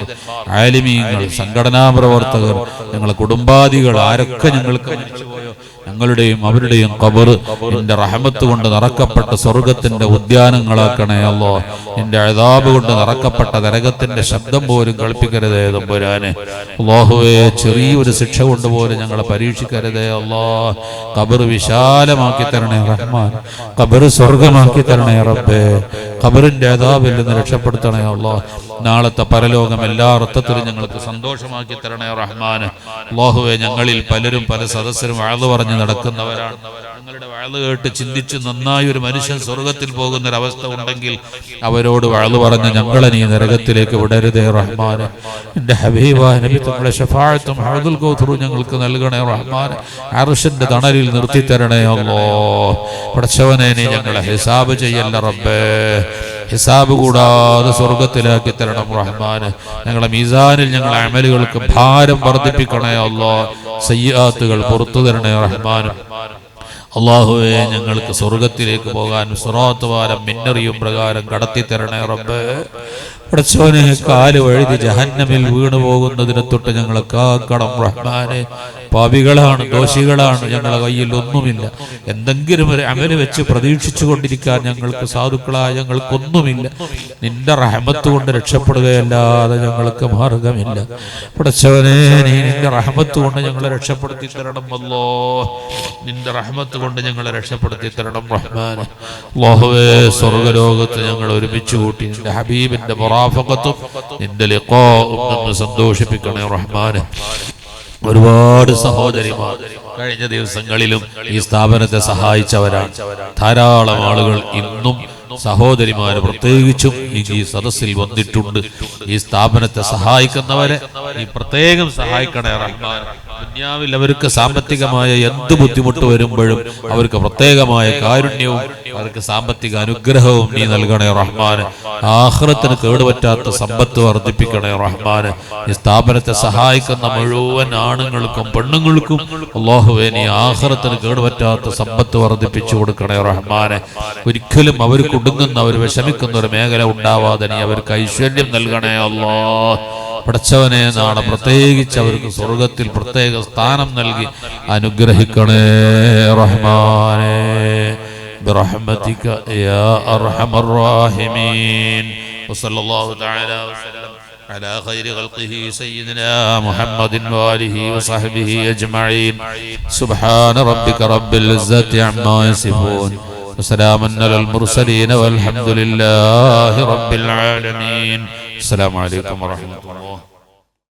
ആലിമീങ്ങൾ, സംഘടനാ പ്രവർത്തകർ, ഞങ്ങളെ കുടുംബാദികൾ ആരൊക്കെ ഞങ്ങൾക്ക് മരിച്ചുപോയോ ഞങ്ങളുടെയും അവരുടെയും ഖബർ നിന്റെ റഹ്മത്ത് കൊണ്ട് നിറക്കപ്പെട്ട സ്വർഗത്തിന്റെ ഉദ്യാനങ്ങളാക്കണേ അല്ലാഹ്. നിന്റെ അദാബ് കൊണ്ട് നിറക്കപ്പെട്ട നരകത്തിന്റെ ശബ്ദം പോലും കേൾപ്പിക്കരുതേ തമ്പുരാനെ. അല്ലാഹുവേ, ചെറിയൊരു ശിക്ഷ കൊണ്ടുപോലും ഞങ്ങളെ പരീക്ഷിക്കരുതേ അല്ലാഹ്. ഖബർ വിശാലമാക്കി തരണേ റഹ്മാൻ. ഖബർ സ്വർഗമാക്കി തരണേ റബ്ബേ. ഖബറിന്റെ അദാബിൽ നിന്ന് രക്ഷപ്പെടുത്തണേ അല്ലാഹ്. നാളത്തെ പരലോകം എല്ലാ അർത്ഥത്തിലും ഞങ്ങൾക്ക് സന്തോഷമാക്കി തരണേ റഹ്മാന്. അല്ലാഹുവേ, ഞങ്ങളിൽ പലരും പല സദസ്സരും വഅദ് പറഞ്ഞ് നടക്കുന്നവരാണ്. ഞങ്ങളുടെ വഅദ് കേട്ട് ചിന്തിച്ച് നന്നായി ഒരു മനുഷ്യൻ സ്വർഗത്തിൽ പോകുന്നൊരവസ്ഥ ഉണ്ടെങ്കിൽ അവരോട് വഅദ് പറഞ്ഞ് ഞങ്ങളെ നീ നരകത്തിലേക്ക് വിടരുതേ റഹ്മാന്. എൻ്റെ ഹബീബായ നബി തങ്ങളുടെ ശഫാഅത്തും ഹൗദുൽ കൗസറും ഞങ്ങൾക്ക് നൽകണേ റഹ്മാന്. അർശിന്റെ തണലിൽ നിർത്തി തരണേ അല്ലാഹ്. പടച്ചവനെ, നീ ഞങ്ങളെ ഹിസാബ് ചെയ്യല്ല റബ്ബേ. ഹിസാബ് കൂടാതെ സ്വർഗത്തിലാക്കി തരണം റഹ്മാന്. ഞങ്ങളെ മീസാനിൽ ഞങ്ങളെ അമലുകൾക്ക് ഭാരം വർദ്ധിപ്പിക്കണേ അല്ലാഹ്. സയ്യിആത്തുകൾ പുറത്തു തരണേ റഹ്മാന്. അല്ലാഹുവേ, ഞങ്ങൾക്ക് സ്വർഗത്തിലേക്ക് പോകാൻ സിറാത്ത് പാലം മിന്നറിയും പ്രകാരം കടത്തി തരണേ റബ്ബേ. പടച്ചോനെ കാല് വഴുതി ജഹന്നമിൽ വീണു പോകുന്നതിനെ തൊട്ട് ഞങ്ങളെ കാക്കണം റഹ്മാനെ. പാപികളാണ്, ദോഷികളാണ്, ഞങ്ങളെ കയ്യിൽ ഒന്നുമില്ല. എന്തെങ്കിലും ഒരു അമല് വെച്ച് പ്രതീക്ഷിച്ചു കൊണ്ടിരിക്കാൻ ഞങ്ങൾക്ക് സാധുക്കളായ ഞങ്ങൾക്കൊന്നുമില്ല. നിന്റെ റഹ്മത്ത് കൊണ്ട് രക്ഷപ്പെടുകയല്ലാതെ ഞങ്ങൾക്ക് മാർഗമില്ല. പടച്ചവനെ, നീ നിന്റെ റഹ്മത്ത് കൊണ്ട് ഞങ്ങളെ രക്ഷപ്പെടുത്തി തരണം അല്ലോ. നിന്റെ റഹ്മത്ത് കൊണ്ട് ഞങ്ങളെ രക്ഷപ്പെടുത്തി തരണം റഹ്മാനെ. അല്ലാഹുവേ, സ്വർഗ്ഗലോകത്ത് ഞങ്ങൾ ഒരുമിച്ച് കൂട്ടി നിന്റെ ഹബീബിന്റെ മുറാഫഖത്തും നിന്റെ ലിഖാഉം നിന്ന് സന്തോഷിപ്പിക്കണേ റഹ്മാനെ. ഒരുപാട് സഹോദരിമാർ കഴിഞ്ഞ ദിവസങ്ങളിലും ഈ സ്ഥാപനത്തെ സഹായിച്ചവരാണ്. ധാരാളം ആളുകൾ ഇന്നും സഹോദരിമാര് പ്രത്യേകിച്ചും ഈ സദസ്സിൽ വന്നിട്ടുണ്ട്. ഈ സ്ഥാപനത്തെ സഹായിക്കുന്നവരെ ഈ പ്രത്യേകം സഹായിക്കണേ റഹ്മാൻ. ദുനിയാവിൽ അവർക്ക് സാമ്പത്തികമായ എന്ത് ബുദ്ധിമുട്ട് വരുമ്പോഴും അവർക്ക് പ്രത്യേകമായ കാരുണ്യവും അവർക്ക് സാമ്പത്തിക അനുഗ്രഹവും നീ നൽകണേ റഹ്മാൻ. ആഖിറത്തിന് കേടുപറ്റാത്ത സമ്പത്ത് വർദ്ധിപ്പിക്കണേ റഹ്മാൻ. ഈ സ്ഥാപനത്തെ സഹായിക്കുന്ന മുഴുവൻ ആണുങ്ങൾക്കും പെണ്ണുങ്ങൾക്കും അല്ലാഹുവേ നീ ആഖിറത്തിന് കേടുപറ്റാത്ത സമ്പത്ത് വർദ്ധിപ്പിച്ചു കൊടുക്കണേ റഹ്മാനെ. ഒരിക്കലും അവർ കുടുങ്ങുന്ന, അവർ വിഷമിക്കുന്ന ഒരു മേഖല ഉണ്ടാവാതെ നീ അവർക്ക് ഐശ്വര്യം നൽകണേ അല്ലാഹ്. പടച്ചവനെ, നാളെ പ്രത്യേകിച്ച് അവർക്ക് സ്വർഗത്തിൽ പ്രത്യേക സ്ഥാനം നൽകി അനുഗ്രഹിക്കണേ റഹ്മാനെ. ബിറഹ്മതിക യാ അർഹമർ റഹീമീൻ. വസല്ലല്ലാഹു തആല വസല്ലം അലാ ഖൈരി ഖൽഖിഹി സയ്യിദിനാ മുഹമ്മദിൻ വആലിഹി വസഹ്ബിഹി അജ്മഈൻ. സുബ്ഹാന റബ്ബിക റബ്ബിൽ ഇസ്സതി അമ്മാ യസിഫൂൻ. വസലാമുൻ അലൽ മുർസലീൻ വൽഹംദുലില്ലാഹി റബ്ബിൽ ആലമീൻ. അസ്സലാമു അലൈക്കും വറഹ്മത്തുള്ളാഹി.